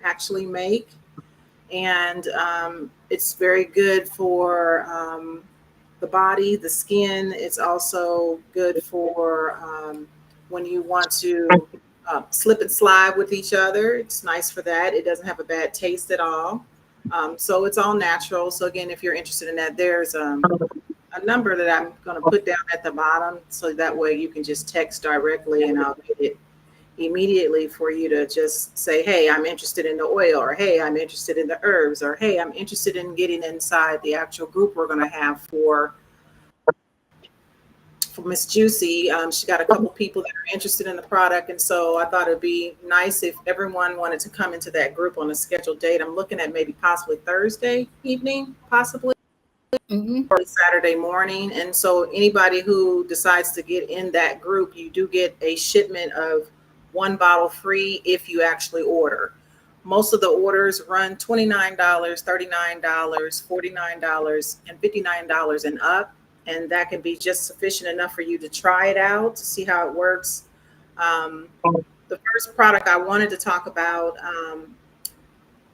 actually make, and it's very good for the the body, the skin. It's also good for when you want to slip and slide with each other. It's nice for that. It doesn't have a bad taste at all. So it's all natural. So again, if you're interested in that, there's a number that I'm going to put down at the bottom, so that way you can just text directly and I'll get it immediately for you to just say, hey, I'm interested in the oil, or hey, I'm interested in the herbs, or hey, I'm interested in getting inside the actual group we're going to have for Miss JewCee. She got a couple people that are interested in the product, and so I thought it'd be nice if everyone wanted to come into that group on a scheduled date. I'm looking at maybe possibly Thursday evening, possibly. Or Saturday morning. And so anybody who decides to get in that group, you do get a shipment of one bottle free if you actually order. Most of the orders run $29, $39, $49, and $59 and up. And that can be just sufficient enough for you to try it out, to see how it works. The first product I wanted to talk about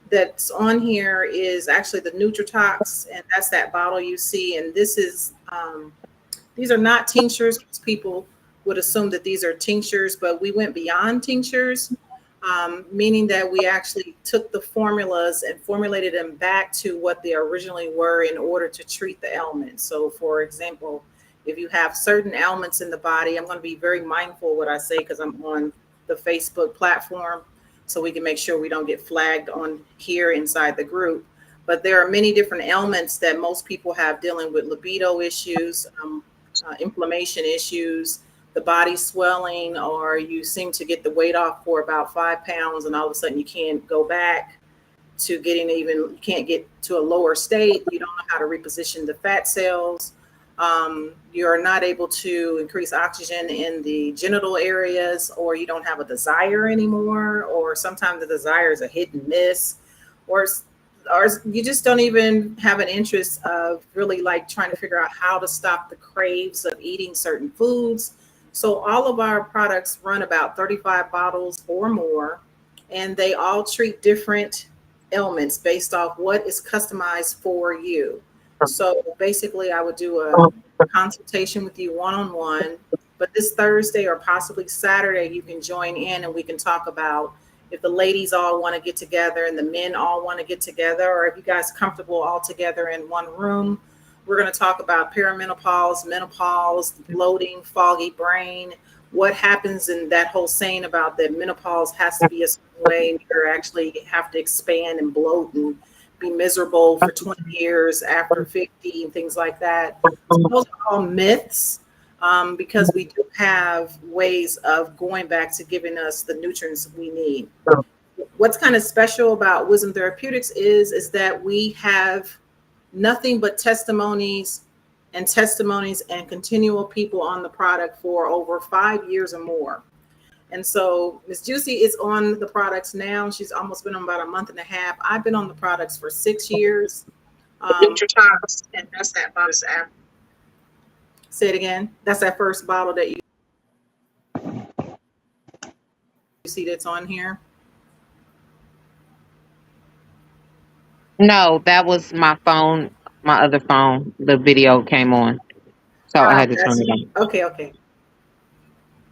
that's on here is actually the Nutritox, and that's that bottle you see. And this is these are not tinctures. People would assume that these are tinctures, but we went beyond tinctures, meaning that we actually took the formulas and formulated them back to what they originally were in order to treat the ailment. So for example, if you have certain ailments in the body, I'm going to be very mindful what I say because I'm on the Facebook platform, so we can make sure we don't get flagged on here inside the group. But there are many different ailments that most people have dealing with: libido issues, inflammation issues, the body swelling, or you seem to get the weight off for about 5 pounds and all of a sudden you can't go back to getting even, you can't get to a lower state. You don't know how to reposition the fat cells. You're not able to increase oxygen in the genital areas, or you don't have a desire anymore, or sometimes the desire is a hit and miss, or you just don't even have an interest of really like trying to figure out how to stop the craves of eating certain foods. So all of our products run about 35 bottles or more, and they all treat different ailments based off what is customized for you. So basically I would do a consultation with you one-on-one, but this Thursday or possibly Saturday, you can join in and we can talk about if the ladies all want to get together and the men all want to get together, or if you guys are comfortable all together in one room. We're going to talk about perimenopause, menopause, bloating, foggy brain, what happens in that whole saying about that menopause has to be a certain way. You actually have to expand and bloat and be miserable for 20 years after 50 and things like that. So those are all myths, because we do have ways of going back to giving us the nutrients we need. What's kind of special about Wisdom Therapeutics is that we have nothing but testimonies and continual people on the product for over 5 years or more. And so Miss JewCee is on the products now. She's almost been on about a month and a half. I've been on the products for 6 years. And that's that bottle. Say it again. That's that first bottle that you see that's on here. No, that was my phone, my other phone. The video came on, so I had to turn it on. Okay.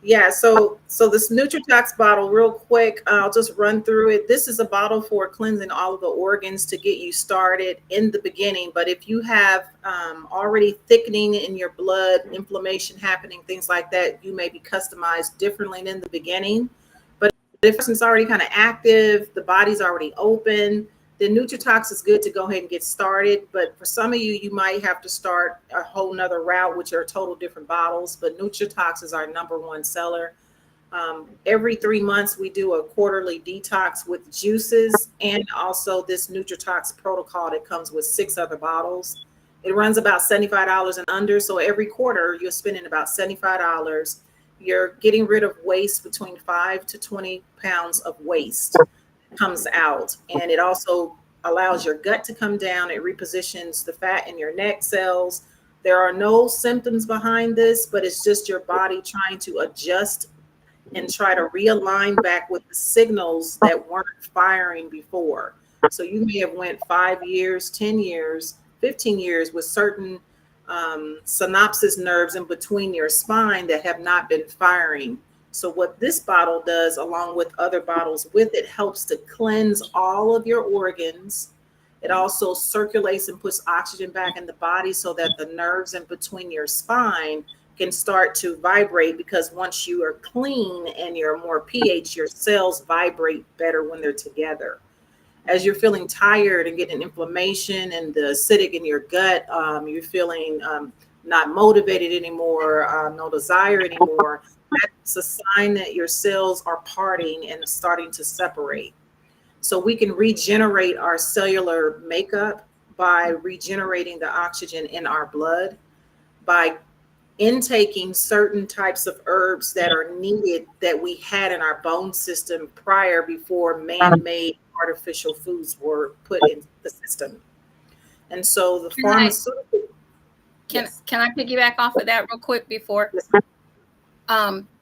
Yeah, so this Nutritox bottle, real quick, I'll just run through it. This is a bottle for cleansing all of the organs to get you started in the beginning. But if you have already thickening in your blood, inflammation happening, things like that, you may be customized differently in the beginning. But if it's already kind of active, the body's already open, then Nutritox is good to go ahead and get started. But for some of you, you might have to start a whole nother route, which are total different bottles. But Nutritox is our #1 seller. Every 3 months, we do a quarterly detox with juices and also this Nutritox protocol that comes with 6 other bottles. It runs about $75 and under. So every quarter, you're spending about $75. You're getting rid of waste. Between 5 to 20 pounds of waste comes out, and it also allows your gut to come down. It repositions the fat in your neck cells. There are no symptoms behind this, but it's just your body trying to adjust and try to realign back with the signals that weren't firing before. So you may have went 5 years, 10 years, 15 years with certain synapses nerves in between your spine that have not been firing. So what this bottle does, along with other bottles with it, helps to cleanse all of your organs. It also circulates and puts oxygen back in the body so that the nerves in between your spine can start to vibrate, because once you are clean and you're more pH, your cells vibrate better when they're together. As you're feeling tired and getting inflammation and the acidic in your gut, you're feeling not motivated anymore, no desire anymore, that's a sign that your cells are parting and starting to separate. So we can regenerate our cellular makeup by regenerating the oxygen in our blood, by intaking certain types of herbs that are needed that we had in our bone system prior, before man-made artificial foods were put in the system. And so the pharmaceutical. Can I piggyback off of that real quick before? Yes.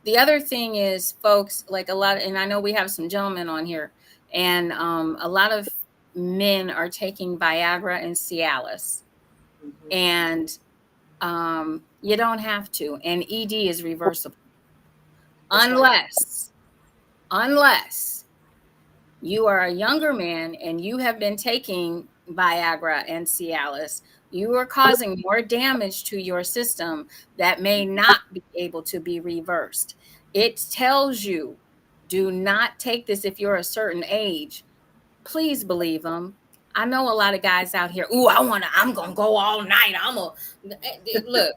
The other thing is, folks, like a lot, and I know we have some gentlemen on here, and a lot of men are taking Viagra and Cialis, and you don't have to, and ED is reversible. Unless you are a younger man and you have been taking Viagra and Cialis, you are causing more damage to your system that may not be able to be reversed. It tells you, do not take this if you're a certain age. Please believe them. I know a lot of guys out here, I'm going to go all night. Look,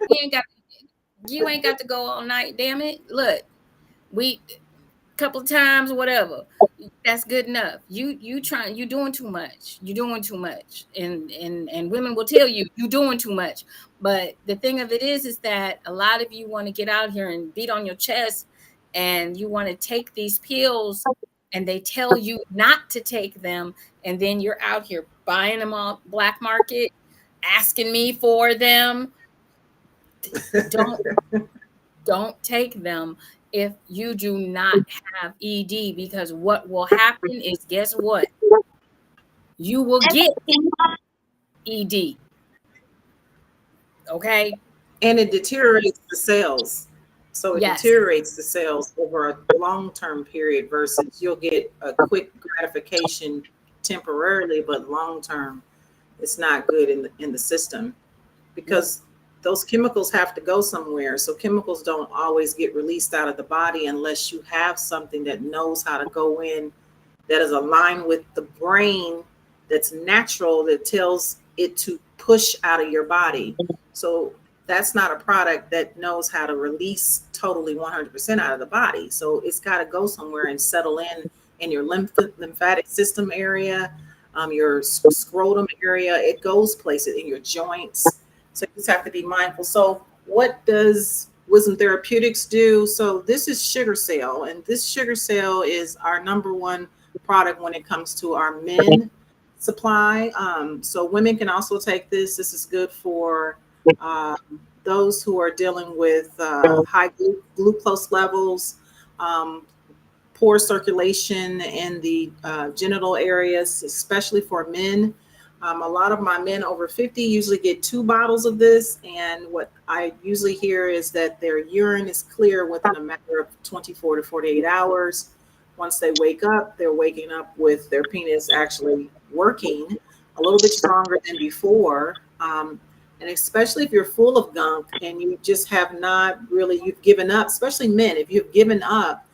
you ain't got to go all night, damn it. Look, couple of times, whatever, that's good enough. You doing too much. You're doing too much, and women will tell you you're doing too much. But the thing of it is that a lot of you want to get out here and beat on your chest, and you want to take these pills, and they tell you not to take them, and then you're out here buying them on black market, asking me for them. Don't take them if you do not have ED, because what will happen is, guess what? You will get ED. Okay? And it deteriorates the cells. So it deteriorates the cells over a long-term period, versus you'll get a quick gratification temporarily, but long-term, it's not good in the system, because those chemicals have to go somewhere. So chemicals don't always get released out of the body unless you have something that knows how to go in, that is aligned with the brain, that's natural, that tells it to push out of your body. So that's not a product that knows how to release totally 100% out of the body. So it's got to go somewhere and settle in your lymphatic system area, your scrotum area. It goes places in your joints. So you just have to be mindful. So what does Wisdom Therapeutics do? So this is Sugar Cell, and this Sugar Cell is our number one product when it comes to our men supply. So women can also take this. This is good for those who are dealing with high glucose levels, poor circulation in the genital areas, especially for men. A lot of my men over 50 usually get 2 bottles of this. And what I usually hear is that their urine is clear within a matter of 24 to 48 hours. Once they wake up, they're waking up with their penis actually working a little bit stronger than before. And especially if you're full of gunk and you just have not really, you've given up, especially men, if you've given up,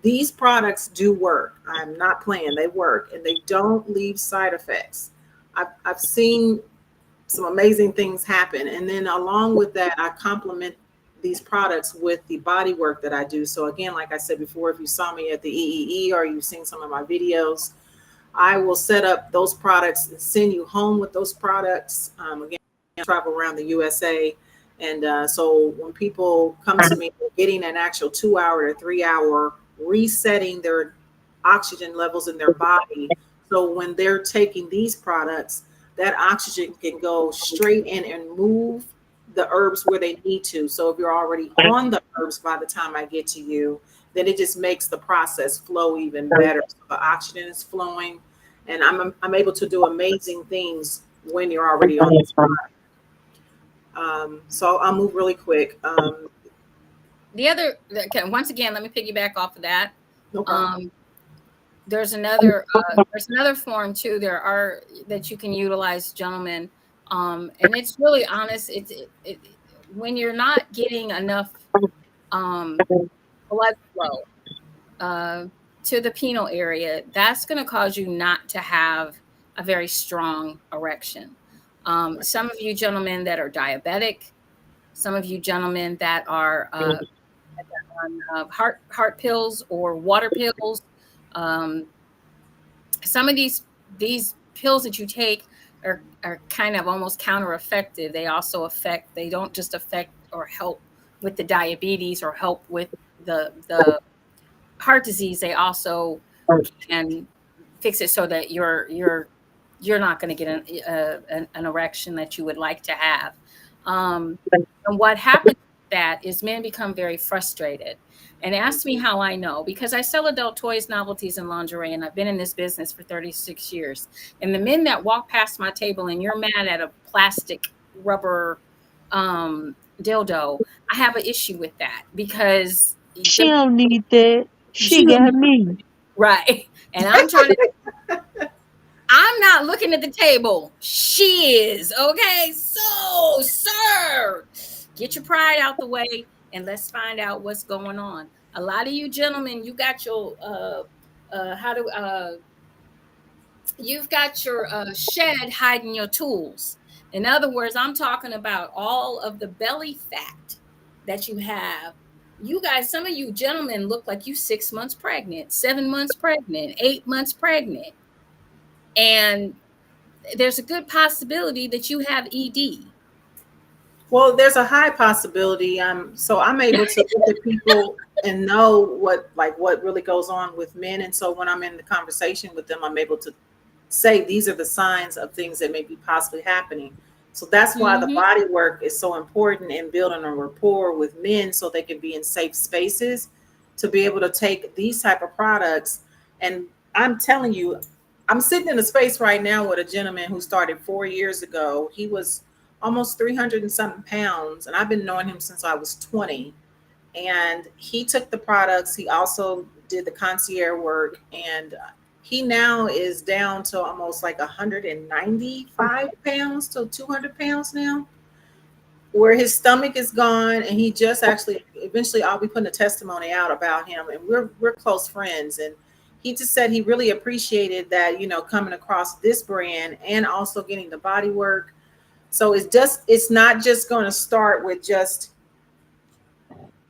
these products do work. I'm not playing, they work, and they don't leave side effects. I've seen some amazing things happen. And then along with that, I complement these products with the body work that I do. So again, like I said before, if you saw me at the EEE or you've seen some of my videos, I will set up those products and send you home with those products. Again, I travel around the USA. And so when people come to me, they're getting an actual 2-hour to 3-hour resetting their oxygen levels in their body. So when they're taking these products, that oxygen can go straight in and move the herbs where they need to. So if you're already on the herbs by the time I get to you, then it just makes the process flow even better. So the oxygen is flowing, and I'm able to do amazing things when you're already on this product. So I'll move really quick. Okay, once again, let me piggyback off of that. No problem. There's another form too. There are that you can utilize, gentlemen, and it's really honest. When you're not getting enough blood flow to the penile area, that's going to cause you not to have a very strong erection. Some of you gentlemen that are diabetic, some of you gentlemen that are on heart pills or water pills. Some of these pills that you take are kind of almost counter effective. They also affect. They don't just affect or help with the diabetes or help with the heart disease. They also can fix it so that you're not going to get an erection that you would like to have. And what happens with that is men become very frustrated and ask me how I know, because I sell adult toys, novelties, and lingerie, and I've been in this business for 36 years. And the men that walk past my table and you're mad at a plastic rubber dildo, I have an issue with that because She don't need that. She got me. right. And I'm not looking at the table. She is. Okay. So, sir, get your pride out the way and let's find out what's going on. A lot of you gentlemen, you got your you've got your shed hiding your tools. In other words, I'm talking about all of the belly fat that you have. You guys, some of you gentlemen look like you 6 months pregnant, 7 months pregnant, 8 months pregnant. And there's a good possibility that you have ED. Well, there's a high possibility. So I'm able to look at people and know what really goes on with men. And so when I'm in the conversation with them, I'm able to say these are the signs of things that may be possibly happening. So that's why the body work is so important in building a rapport with men so they can be in safe spaces to be able to take these type of products. And I'm telling you, I'm sitting in a space right now with a gentleman who started 4 years ago. He was almost 300 and something pounds, and I've been knowing him since I was 20. And he took the products. He also did the concierge work, and he now is down to almost like 195 pounds to 200 pounds now, where his stomach is gone. And he just actually, eventually I'll be putting a testimony out about him, and we're close friends. And he just said he really appreciated that, coming across this brand and also getting the body work. So it's not just going to start with just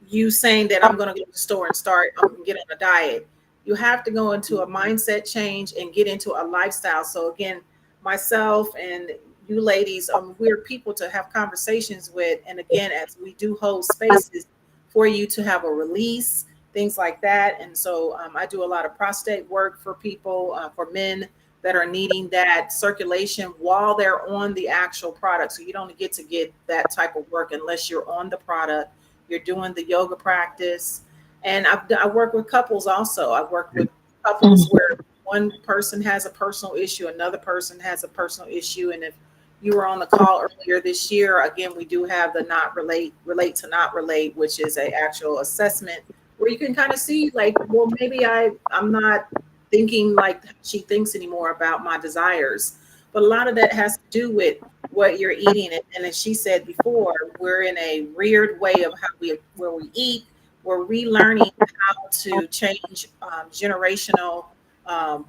you saying that I'm going to go to the store and start get on a diet. You have to go into a mindset change and get into a lifestyle. So again, myself and you ladies, we're people to have conversations with. And again, as we do hold spaces for you to have a release, things like that. And so I do a lot of prostate work for people, for men that are needing that circulation while they're on the actual product. So you don't get to get that type of work unless you're on the product. You're doing the yoga practice. And I work with couples also. I work with couples where one person has a personal issue, another person has a personal issue. And if you were on the call earlier this year, again, we do have the not relate to not relate, which is an actual assessment where you can kind of see like, well, maybe I'm not thinking like she thinks anymore about my desires. But a lot of that has to do with what you're eating. And as she said before, we're in a weird way of where we eat. We're relearning how to change generational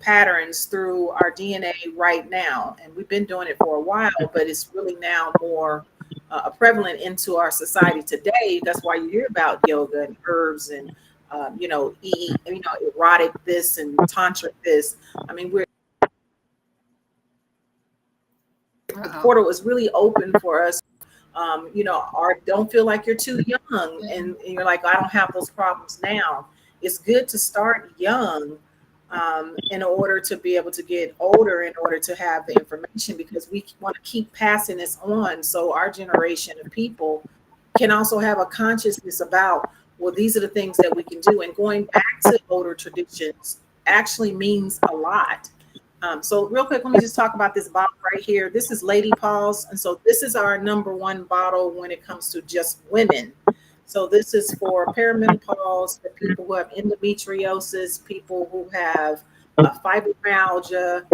patterns through our DNA right now. And we've been doing it for a while, but it's really now more prevalent into our society today. That's why you hear about yoga and herbs and erotic this and tantric this. I mean, the portal is really open for us. Don't feel like you're too young and you're like, I don't have those problems now. It's good to start young in order to be able to get older, in order to have the information, because we want to keep passing this on so our generation of people can also have a consciousness about, well, these are the things that we can do. And going back to older traditions actually means a lot. So real quick, let me just talk about this bottle right here. This is Lady Paws, and so this is our number one bottle when it comes to just women. So this is for perimenopause, for people who have endometriosis, people who have fibromyalgia.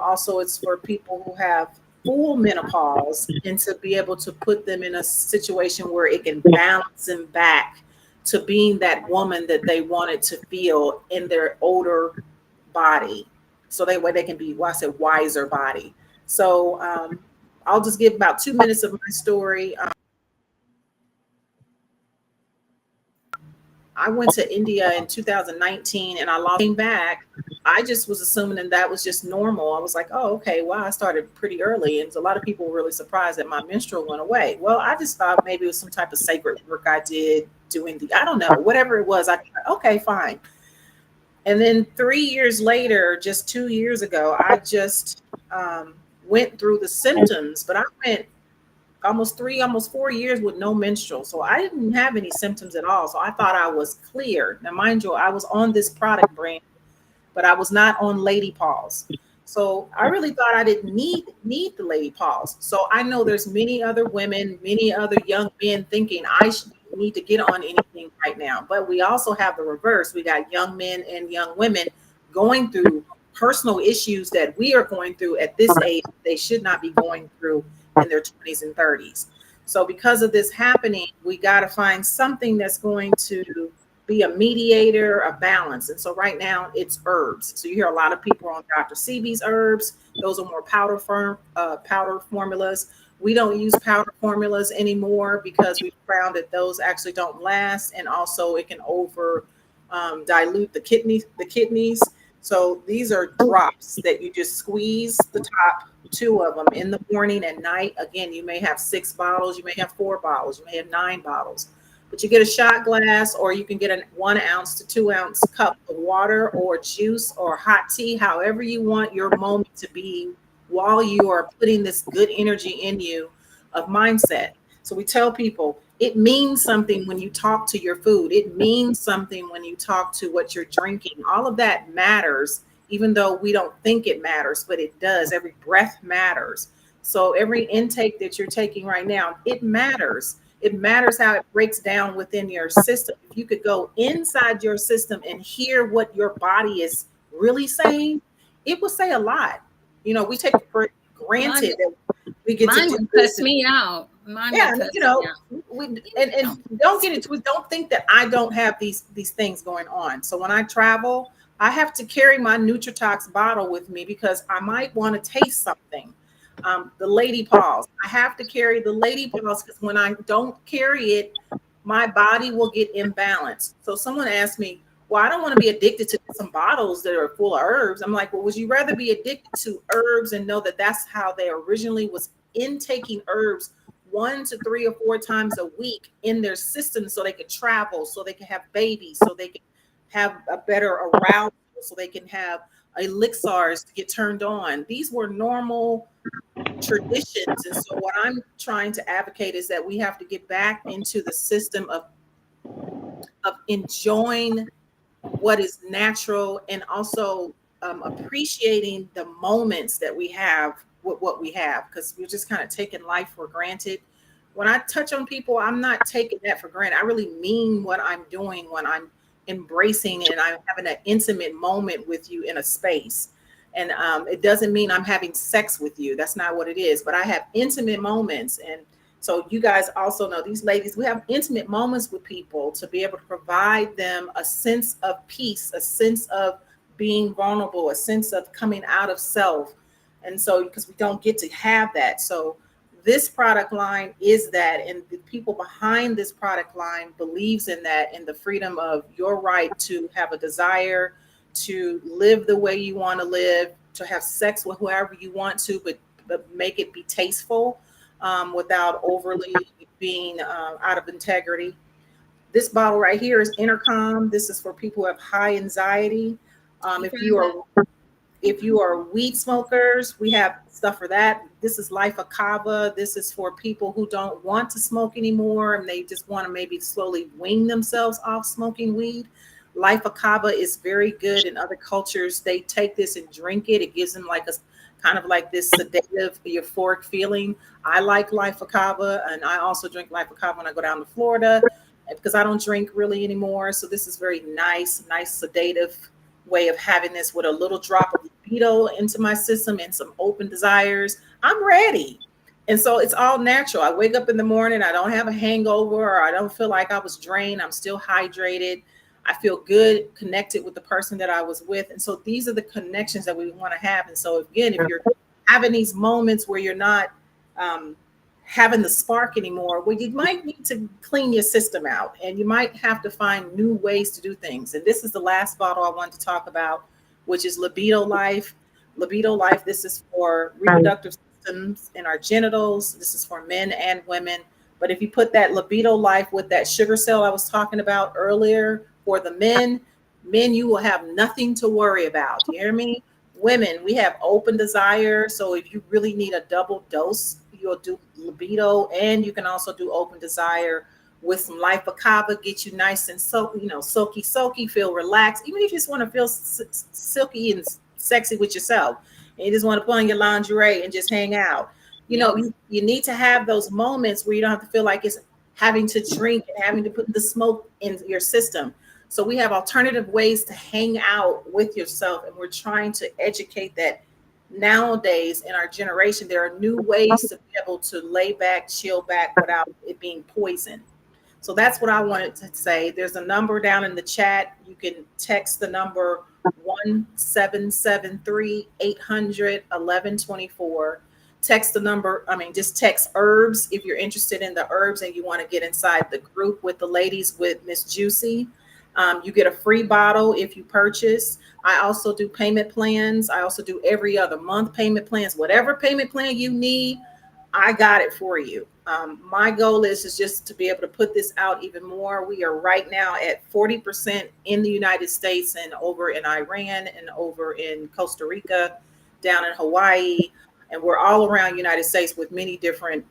Also, it's for people who have full menopause, and to be able to put them in a situation where it can balance them back to being that woman that they wanted to feel in their older body, so that way they can be, well, I said wiser body. So I'll just give about 2 minutes of my story. I went to India in 2019 and I lost, came back. I just was assuming that was just normal. I was like, oh, okay, wow, I started pretty early. And a lot of people were really surprised that my menstrual went away. Well, I just thought maybe it was some type of sacred work I did doing I don't know, whatever it was. I thought, okay, fine. And then 3 years later, just 2 years ago, I just went through the symptoms, but I went almost 4 years with no menstrual. So I didn't have any symptoms at all. So I thought I was clear. Now, mind you, I was on this product brand, but I was not on Lady Paws. So I really thought I didn't need the Lady Paws. So I know there's many other women, many other young men thinking I should need to get on anything right now. But we also have the reverse. We got young men and young women going through personal issues that we are going through at this age. They should not be going through in their 20s and 30s. So because of this happening, we got to find something that's going to be a mediator, a balance. And so right now it's herbs. So you hear a lot of people on Dr. Sebi's herbs. Those are more powder formulas. We don't use powder formulas anymore because we found that those actually don't last, and also it can over dilute the kidneys. So these are drops that you just squeeze the top two of them in the morning and night. Again, you may have 6 bottles, you may have 4 bottles, you may have 9 bottles, but you get a shot glass, or you can get a 1 ounce to 2 ounce cup of water or juice or hot tea, however you want your moment to be while you are putting this good energy in you of mindset. So we tell people it means something when you talk to your food. It means something when you talk to what you're drinking. All of that matters, even though we don't think it matters, but it does. Every breath matters. So every intake that you're taking right now, it matters. It matters how it breaks down within your system. If you could go inside your system and hear what your body is really saying, it will say a lot. You know, we take it for Mine, granted that we get to mine do would this. cuss me out. Mine Yeah, would cuss you me know, out. we and don't get into it. Don't think that I don't have these things going on. So when I travel, I have to carry my Nutritox bottle with me because I might want to taste something. The Lady Paws. I have to carry the Lady Paws because when I don't carry it, my body will get imbalanced. So someone asked me, well, I don't want to be addicted to some bottles that are full of herbs. I'm like, well, would you rather be addicted to herbs and know that that's how they originally was intaking herbs 1 to 3 or 4 times a week in their system so they could travel, so they can have babies, so they can have a better arousal, so they can have elixirs to get turned on. These were normal traditions. And so what I'm trying to advocate is that we have to get back into the system of enjoying what is natural, and also appreciating the moments that we have with what we have, because we're just kind of taking life for granted. When I touch on people, I'm not taking that for granted. I really mean what I'm doing when I'm embracing and I'm having an intimate moment with you in a space. And it doesn't mean I'm having sex with you. That's not what it is. But I have intimate moments. And so you guys also know, these ladies, we have intimate moments with people to be able to provide them a sense of peace, a sense of being vulnerable, a sense of coming out of self. And so, because we don't get to have that. So this product line is that, and the people behind this product line believes in that, in the freedom of your right to have a desire, to live the way you want to live, to have sex with whoever you want to, but make it be tasteful, without overly being out of integrity. This bottle right here is Intercom. This is for people who have high anxiety. Um, if you are if you are weed smokers, we have stuff for that. This is Life of Kava. This is for people who don't want to smoke anymore and they just want to maybe slowly wean themselves off smoking weed. Life Akaba is very good in other cultures. They take this and drink it. It gives them like a kind of like this sedative, euphoric feeling. I like Life Akaba, and I also drink Life Akaba when I go down to Florida because I don't drink really anymore. So this is very nice sedative way of having this with a little drop of libido into my system and some open desires. I'm ready. And so it's all natural. I wake up in the morning, I don't have a hangover, or I don't feel like I was drained. I'm still hydrated. I feel good, connected with the person that I was with. And so these are the connections that we want to have. And so again, if you're having these moments where you're not um, having the spark anymore, well, you might need to clean your system out and you might have to find new ways to do things. And this is the last bottle I wanted to talk about, which is Libido Life. Libido Life, this is for reproductive systems in our genitals. This is for men and women. But if you put that Libido Life with that sugar cell I was talking about earlier for the men, you will have nothing to worry about. You hear me? Women, we have open desire. So if you really need a double dose, you'll do libido, and you can also do open desire with some life Akava, get you nice and silky, feel relaxed. Even if you just want to feel silky and sexy with yourself, and you just want to put on your lingerie and just hang out. You need to have those moments where you don't have to feel like it's having to drink and having to put the smoke in your system. So we have alternative ways to hang out with yourself, and we're trying to educate that nowadays in our generation. There are new ways to be able to lay back, chill back without it being poison. So that's what I wanted to say. There's a number down in the chat. You can text the number 1773-800-1124. Text the number, just text herbs if you're interested in the herbs and you want to get inside the group with the ladies with Miss JewCee. You get a free bottle if you purchase. I also do payment plans. I also do every other month payment plans. Whatever payment plan you need, I got it for you. My goal is just to be able to put this out even more. We are right now at 40% in the United States and over in Iran and over in Costa Rica, down in Hawaii, and we're all around the United States with many different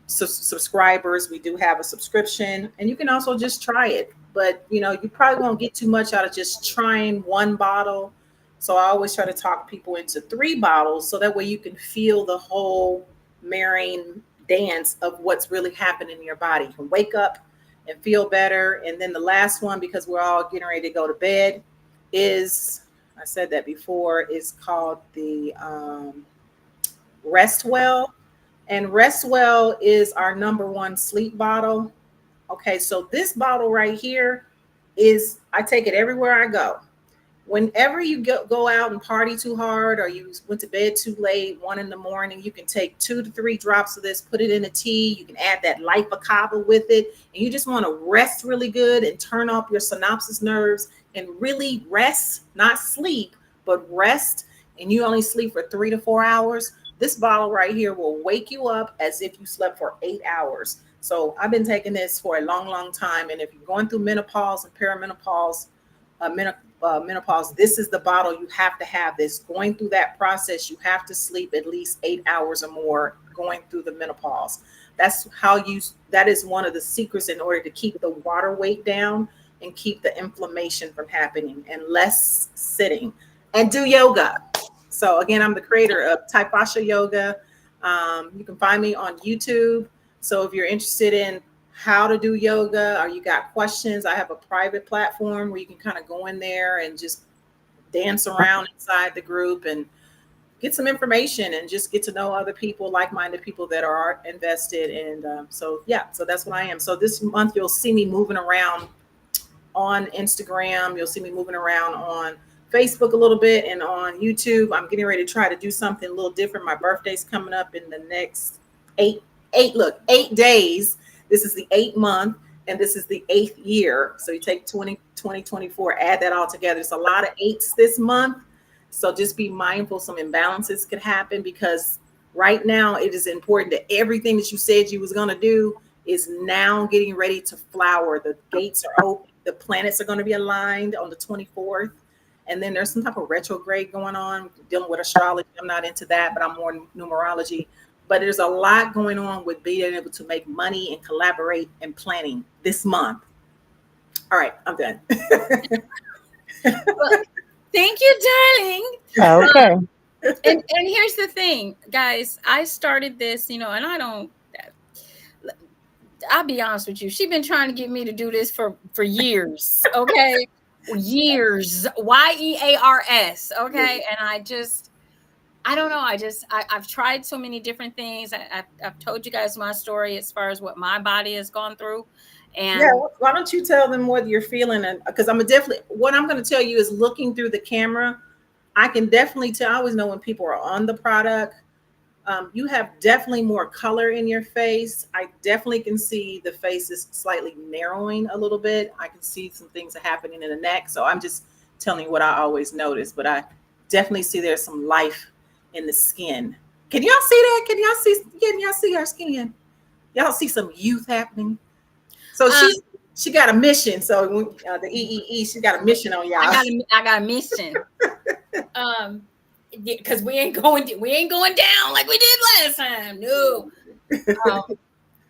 subscribers. We do have a subscription, and you can also just try it. But you probably won't get too much out of just trying one bottle. So I always try to talk people into 3 bottles, so that way you can feel the whole marrying dance of what's really happening in your body. You can wake up and feel better. And then the last one, because we're all getting ready to go to bed, is, I said that before, is called the Rest Well. And Rest Well is our #1 sleep bottle. Okay, so this bottle right here is, I take it everywhere I go. Whenever you go out and party too hard, or you went to bed too late, 1 in the morning, you can take 2 to 3 drops of this, put it in a tea. You can add that life Akava with it. And you just want to rest really good and turn off your synapses nerves and really rest, not sleep, but rest. And you only sleep for 3 to 4 hours. This bottle right here will wake you up as if you slept for 8 hours. So I've been taking this for a long time. And if you're going through menopause and perimenopause, menopause, this is the bottle you have to have. This going through that process, you have to sleep at least 8 hours or more going through the menopause. That is one of the secrets in order to keep the water weight down and keep the inflammation from happening, and less sitting, and do yoga. So again, I'm the creator of Taipasha Yoga. You can find me on YouTube. So if you're interested in how to do yoga, or you got questions, I have a private platform where you can kind of go in there and just dance around inside the group and get some information and just get to know other people, like-minded people that are invested. And so that's what I am. So this month you'll see me moving around on Instagram. You'll see me moving around on Facebook a little bit, and on YouTube. I'm getting ready to try to do something a little different. My birthday's coming up in the next 8 days. This is the 8th month, and this is the 8th year. So you take 2024, add that all together. It's a lot of 8s this month. So just be mindful some imbalances could happen, because right now it is important that everything that you said you was going to do is now getting ready to flower. The gates are open. The planets are going to be aligned on the 24th. And then there's some type of retrograde going on, dealing with astrology. I'm not into that, but I'm more numerology. But there's a lot going on with being able to make money and collaborate and planning this month. All right, I'm done. Well, thank you, darling. Okay. And here's the thing, guys. I started this, and I don't. I'll be honest with you. She's been trying to get me to do this for years. Okay, years. YEARS. Okay, and I don't know. I've tried so many different things. I've told you guys my story as far as what my body has gone through, Yeah, and why don't you tell them what you're feeling? And because I'm definitely, what I'm going to tell you is looking through the camera, I can definitely tell. I always know when people are on the product. You have definitely more color in your face. I definitely can see the face is slightly narrowing a little bit. I can see some things are happening in the neck. So I'm just telling you what I always notice, but I definitely see there's some life in the skin. Can y'all see that? Can y'all see our skin? Y'all see some youth happening? So um, she got a mission. So the EEE, she got a mission on y'all. I got a mission. Because we ain't going down like we did last time. No.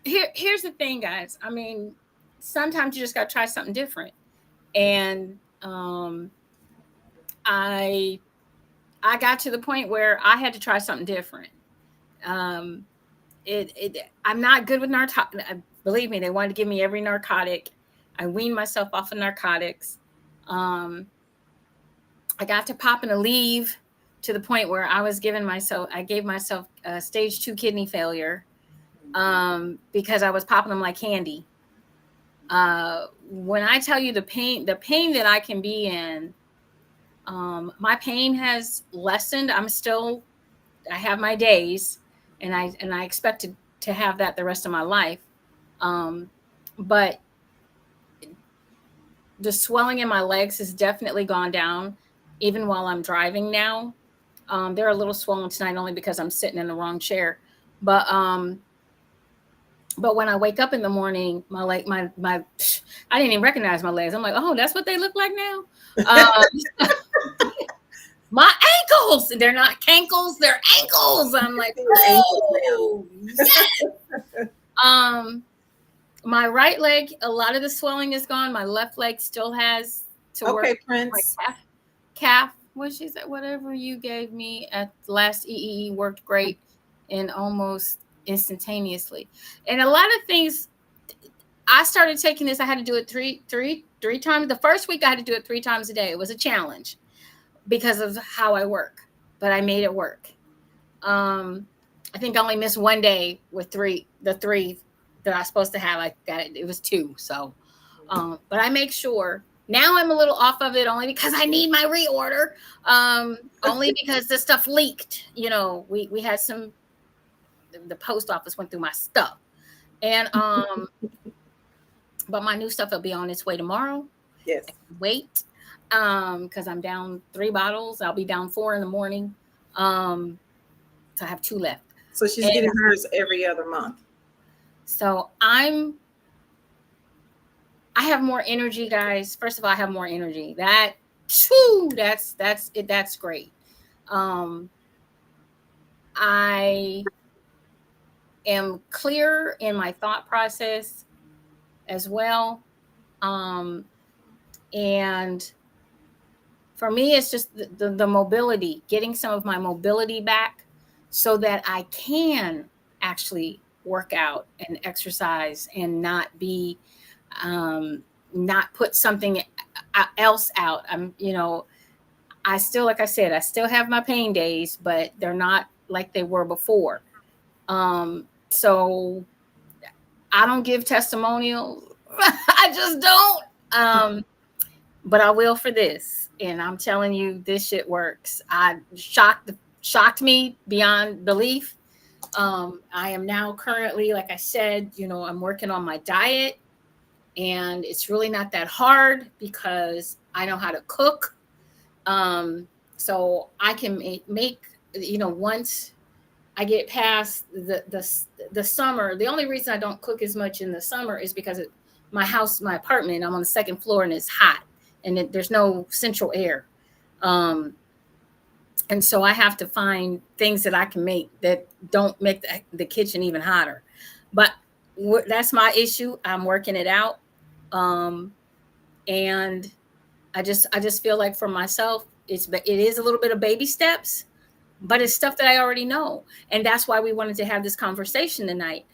Here's the thing, guys. I mean, sometimes you just got to try something different, and I got to the point where I had to try something different. Um, I'm not good with narcotics. Believe me, they wanted to give me every narcotic. I weaned myself off of narcotics. Um, I got to popping a leave to the point where I gave myself stage 2 kidney failure because I was popping them like candy. When I tell you the pain that I can be in, my pain has lessened. I have my days, and I expect to have that the rest of my life. But the swelling in my legs has definitely gone down, even while I'm driving now. They're a little swollen tonight only because I'm sitting in the wrong chair. But when I wake up in the morning, my I didn't even recognize my legs. I'm like, oh, that's what they look like now. My ankles, they're not cankles, they're ankles. I'm like, oh, yes. My right leg, a lot of the swelling is gone. My left leg still has to work. Okay, Prince. My calf, what she said, whatever you gave me at the last EEE worked great and almost instantaneously. And a lot of things, I started taking this. I had to do it three times. The first week I had to do it 3 times a day. It was a challenge because of how I work, but I made it work. I think I only missed one day with the three that I was supposed to have. I got it. It was 2. So, but I make sure now I'm a little off of it only because I need my reorder. Only because the stuff leaked. We had the post office went through my stuff, and but my new stuff will be on its way tomorrow. Yes. Wait, because I'm down 3 bottles. I'll be down 4 in the morning. So I have 2 left. So she's getting hers every other month. So I have more energy, guys. First of all, I have more energy. That's it. That's great. I am clear in my thought process as well. And for me, it's just the mobility, getting some of my mobility back so that I can actually work out and exercise and not put something else out. I still, like I said, I still have my pain days, but they're not like they were before. So I don't give testimonials. I just don't. But I will for this. And I'm telling you, this shit works. Shocked me beyond belief. I am now currently, like I said, I'm working on my diet, and it's really not that hard because I know how to cook. So I can make, once I get past the summer. The only reason I don't cook as much in the summer is because my apartment, I'm on the 2nd floor and it's hot and there's no central air. And so I have to find things that I can make that don't make the kitchen even hotter. But that's my issue. I'm working it out. And I just feel like for myself, it is a little bit of baby steps, but it's stuff that I already know. And that's why we wanted to have this conversation tonight.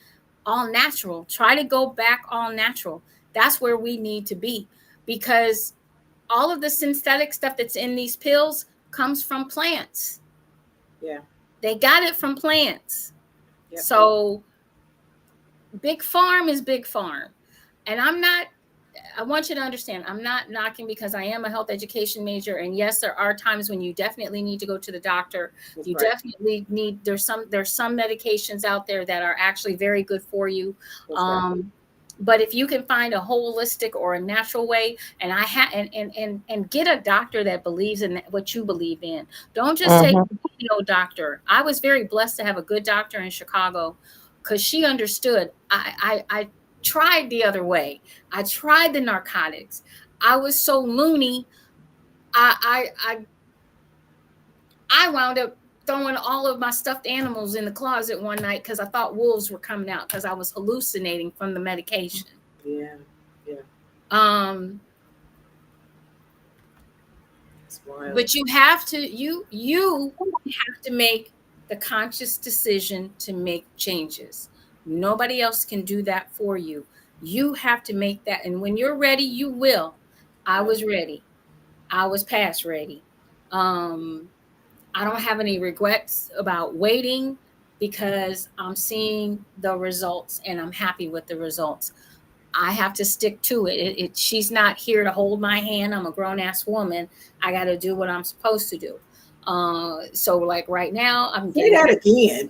All natural. Try to go back all natural. That's where we need to be, because all of the synthetic stuff that's in these pills comes from plants. Yeah. They got it from plants. Yep. So big farm is big farm. And I want you to understand, I'm not knocking, because I am a health education major. And yes, there are times when you definitely need to go to the doctor. That's You right. definitely need, there's some medications out there that are actually very good for you. That's right. But if you can find a holistic or a natural way, and and get a doctor that believes in what you believe in. Don't just take Mhm. no doctor. I was very blessed to have a good doctor in Chicago, because she understood. I tried the other way. I tried the narcotics. I was so loony. I wound up throwing all of my stuffed animals in the closet one night because I thought wolves were coming out because I was hallucinating from the medication. Yeah. Yeah. Um, It's wild. but you have to have to make the conscious decision to make changes. Nobody else can do that for you. You have to make that, and when you're ready, you will. I Right. was ready. I was past ready. Um, I don't have any regrets about waiting, because I'm seeing the results and I'm happy with the results. I have to stick to it. She's not here to hold my hand. I'm a grown ass woman. I got to do what I'm supposed to do. So like right now, I'm Say getting that ready. again.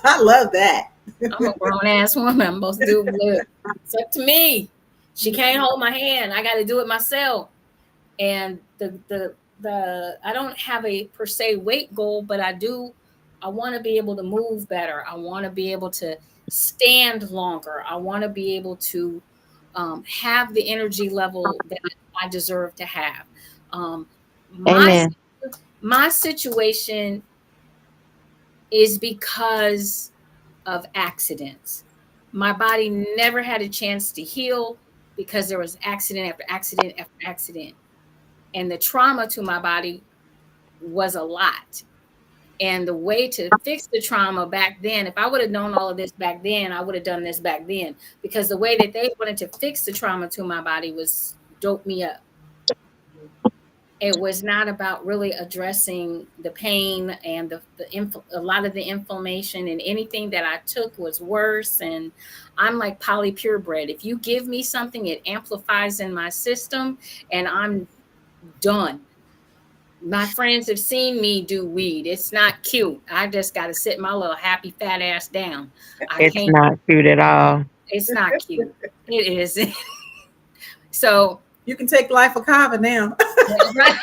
I love that. I'm a grown ass woman. I'm supposed to do what it's up to me. She can't hold my hand. I got to do it myself. And the I don't have a per se weight goal, but I want to be able to move better. I want to be able to stand longer. I want to be able to have the energy level that I deserve to have. Um, my Amen. my situation is because of accidents. My body never had a chance to heal because there was accident after accident after accident. And the trauma to my body was a lot. And the way to fix the trauma back then, if I would have known all of this back then, I would have done this back then. Because the way that they wanted to fix the trauma to my body was dope me up. It was not about really addressing the pain and a lot of the inflammation, and anything that I took was worse. And I'm like poly purebred. If you give me something, it amplifies in my system, and I'm done. My friends have seen me do weed. It's not cute. I just got to sit my little happy fat ass down. I It's can't. not cute at all. It's not cute. It isn't. So, You can take life of Kava now. right?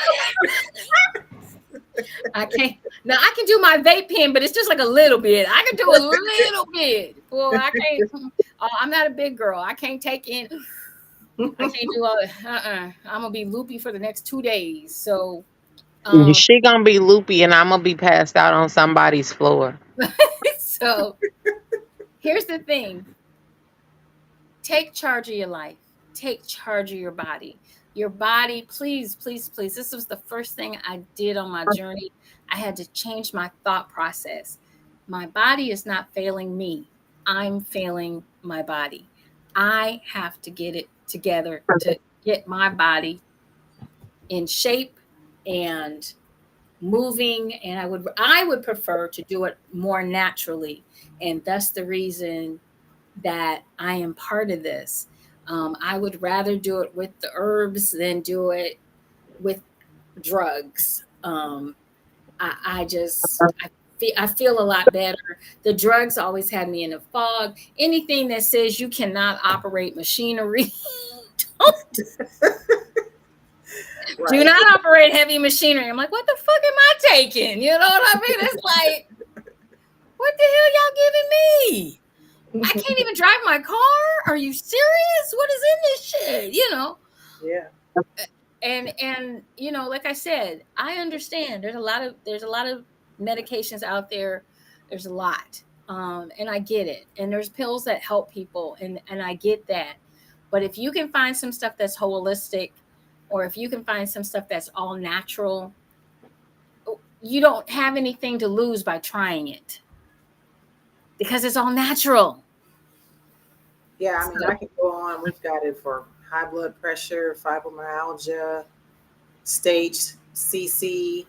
I can't. Now I can do my vape pen, but it's just like a little bit. I can do a little bit. Well, I can't. I'm not a big girl. I can't take in. I can't do all. I'm gonna be loopy for the next 2 days. So, um, She gonna be loopy, and I'm gonna be passed out on somebody's floor. so here's the thing. Take charge of your life. Take charge of your body. Your body, please, please, please. This was the first thing I did on my journey. I had to change my thought process. My body is not failing me. I'm failing my body. I have to get it together to get my body in shape and moving, and I would prefer to do it more naturally, and that's the reason that I am part of this. I would rather do it with the herbs than do it with drugs. I feel a lot better. The drugs always had me in a fog. Anything that says you cannot operate machinery, do Right. not operate heavy machinery. I'm like, what the fuck am I taking? You know what I mean? It's like, what the hell y'all giving me? I can't even drive my car. Are you serious? What is in this shit? Yeah. And like I said, I understand there's a lot of medications out there. There's a lot. And I get it. And there's pills that help people, and I get that. But if you can find some stuff that's holistic, or if you can find some stuff that's all natural, you don't have anything to lose by trying it because it's all natural. Yeah, I mean, So I can go on. We've got it for high blood pressure, fibromyalgia, stage CC,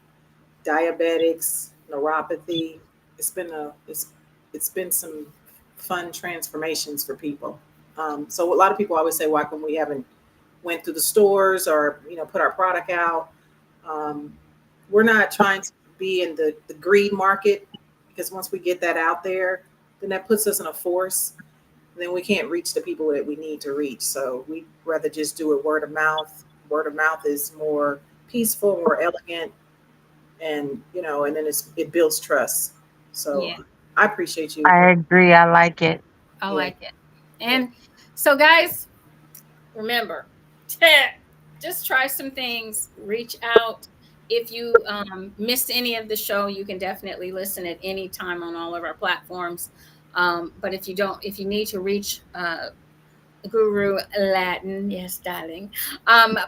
diabetics, neuropathy. It's been some fun transformations for people. So a lot of people always say, why come we haven't went through the stores or put our product out? Um, we're not trying to be in the greed market, because once we get that out there, then that puts us in a force. Then we can't reach the people that we need to reach. So we rather just do it word of mouth. Word of mouth is more peaceful, more elegant, and and then it builds trust. So yeah, I appreciate you. I agree. I like it. I Yeah, like it. yeah. And so, guys, remember, just try some things. Reach out. If you missed any of the show, you can definitely listen at any time on all of our platforms. But if you don't, if you need to reach Guru Latin, yes, darling.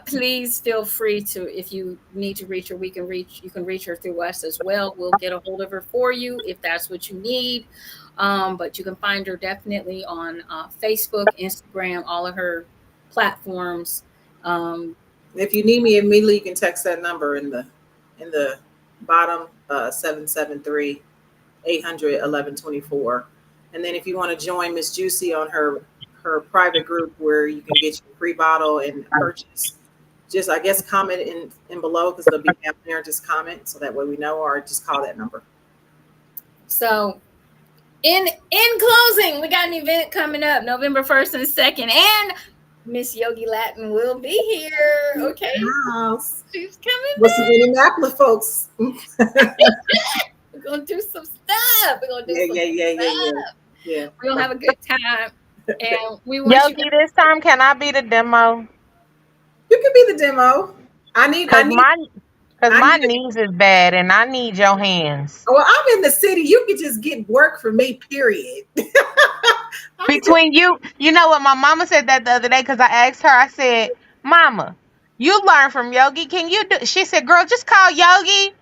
Please feel free to, if you need to reach her, you can reach her through us as well. We'll get a hold of her for you if that's what you need. But you can find her definitely on Facebook, Instagram, all of her platforms. Um, If you need me immediately, you can text that number in the bottom, 773 And then if you want to join Miss JewCee on her private group where you can get your free bottle and purchase, just I guess comment in below, because it'll be down there. Just comment so that way we know, or just call that number. so in closing, we got an event coming up November 1st and 2nd, and Miss Yogi Latin will be here. Okay, House. she's coming With some Indianapolis folks. We're gonna do some stuff. We're gonna do Yeah, some yeah, yeah, yeah, stuff. yeah. Yeah. We're gonna have a good time, and we want you guys. Yogi, this time can I be the demo? You can be the demo. I need I Cause need my cause I my need knees is bad and I need your hands. well, I'm in the city. You can just get work for me, period. I can just Between you, you know what my mama said that the other day, because I asked her, I said, Mama, you learn from Yogi. Can you do? She said, Girl, just call Yogi.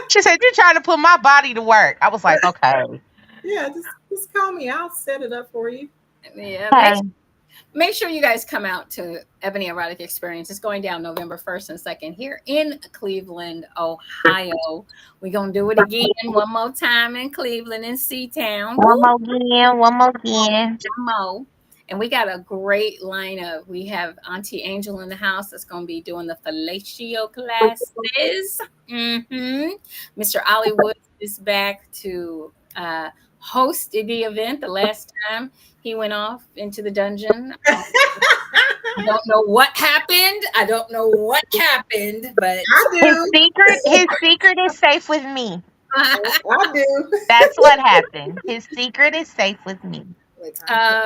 She said, You're trying to put my body to work. I was like, Okay. yeah, just call me. I'll set it up for you. Yeah, Okay. make sure you guys come out to Ebony Erotic Experience. It's going down November 1st and 2nd here in Cleveland, Ohio. We're gonna do it again one more time in Cleveland in Seatown. One Woo! more again. One more again. Mo. And we got a great lineup. We have Auntie Angel in the house that's going to be doing the fellatio classes. Mr. Ollie Woods is back to host the event. The last time he went off into the dungeon, I don't know what happened. I don't know what happened, but I do. His secret is safe with me. I do. That's what happened. His secret is safe with me.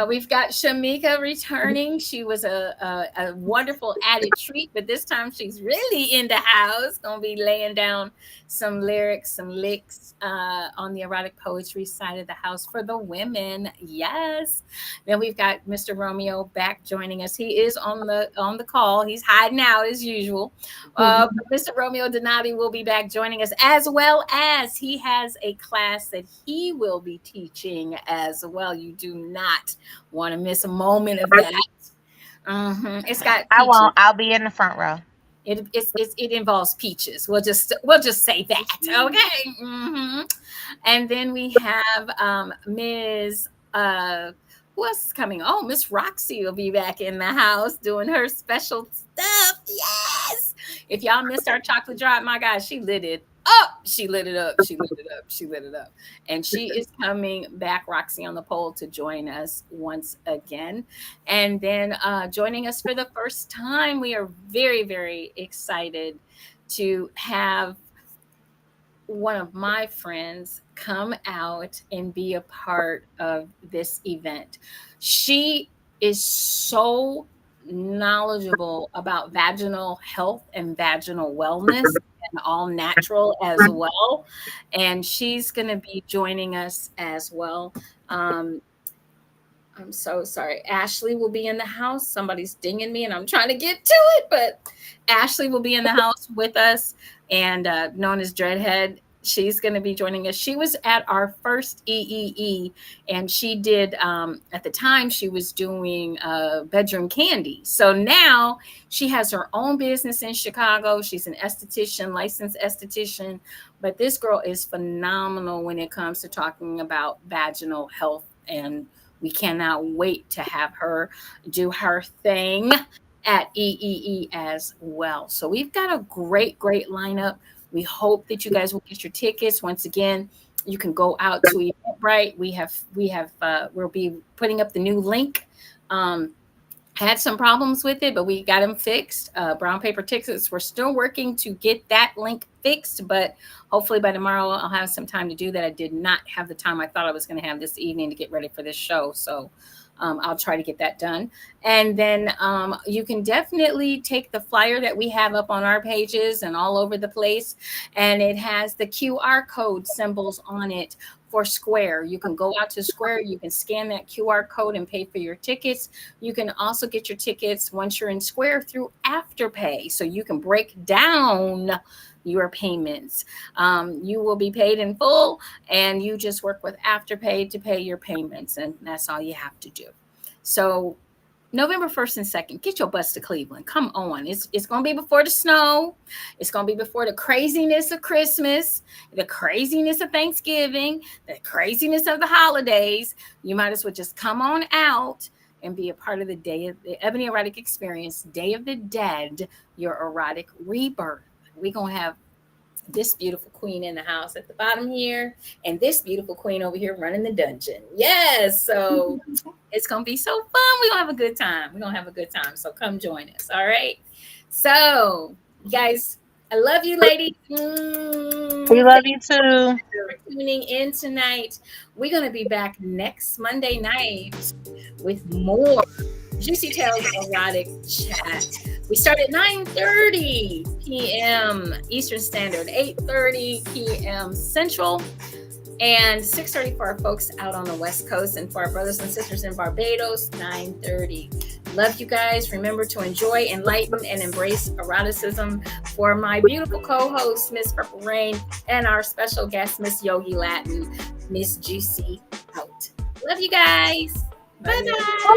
We've got Shamika returning. She was a wonderful added treat, but this time she's really in the house. Gonna be laying down some lyrics, some licks on the erotic poetry side of the house for the women. Yes. Then we've got Mr. Romeo back joining us. He is on the call. He's hiding out as usual. But Mr. Romeo Donati will be back joining us, as well as he has a class that he will be teaching as well. You do not want to miss a moment of that. It's got I peaches. won't. I'll be in the front row. It involves peaches. We'll just say that, okay? And then we have Ms. Who else is coming? Oh, Miss Roxy will be back in the house doing her special stuff. Yes. If y'all missed our chocolate drop, my God, she lit it up. She lit it up. She lit it up. She lit it up. And she is coming back, Roxy on the pole, to join us once again. And then joining us for the first time, we are very, very excited to have one of my friends come out and be a part of this event. She is so knowledgeable about vaginal health and vaginal wellness and all natural as well. And she's going to be joining us as well. I'm so sorry. Ashley will be in the house. Somebody's dinging me and I'm trying to get to it, but Ashley will be in the house with us, and known as Dreadhead. She's going to be joining us. She was at our first EEE, and she did, at the time, she was doing bedroom candy. So now she has her own business in Chicago. She's an esthetician, licensed esthetician, but this girl is phenomenal when it comes to talking about vaginal health, and we cannot wait to have her do her thing at EEE as well. So we've got a great lineup. We hope that you guys will get your tickets. Once again, you can go out to Eventbrite. We'll be putting up the new link. Had some problems with it, but we got them fixed. Brown paper tickets. We're still working to get that link fixed, but hopefully by tomorrow I'll have some time to do that. I did not have the time I thought I was going to have this evening to get ready for this show. So I'll try to get that done. And then you can definitely take the flyer that we have up on our pages and all over the place, and it has the QR code symbols on it for Square. You can go out to Square, you can scan that QR code and pay for your tickets. You can also get your tickets once you're in Square through Afterpay, so you can break down your payments. You will be paid in full, and you just work with Afterpay to pay your payments, and that's all you have to do. So November 1st and 2nd, get your bus to Cleveland. Come on. It's going to be before the snow. It's going to be before the craziness of Christmas, the craziness of Thanksgiving, the craziness of the holidays. You might as well just come on out and be a part of the Day of the Ebony Erotic Experience, Day of the Dead, your erotic rebirth. We're going to have this beautiful queen in the house at the bottom here, and this beautiful queen over here running the dungeon. Yes. So it's going to be so fun. We're going to have a good time. We're going to have a good time. So come join us. All right. So, guys, I love you, ladies. We love you too. For tuning in tonight. We're going to be back next Monday night with more Juicy Tales Erotic Chat. We start at 9:30 p.m. Eastern Standard, 8:30 p.m. Central, and 6:30 for our folks out on the West Coast, and for our brothers and sisters in Barbados, 9:30. Love you guys. Remember to enjoy, enlighten, and embrace eroticism. For my beautiful co-host, Miss Purple Rain, and our special guest, Miss Yogi Latin, Miss JewCee out. Love you guys. Bye-bye.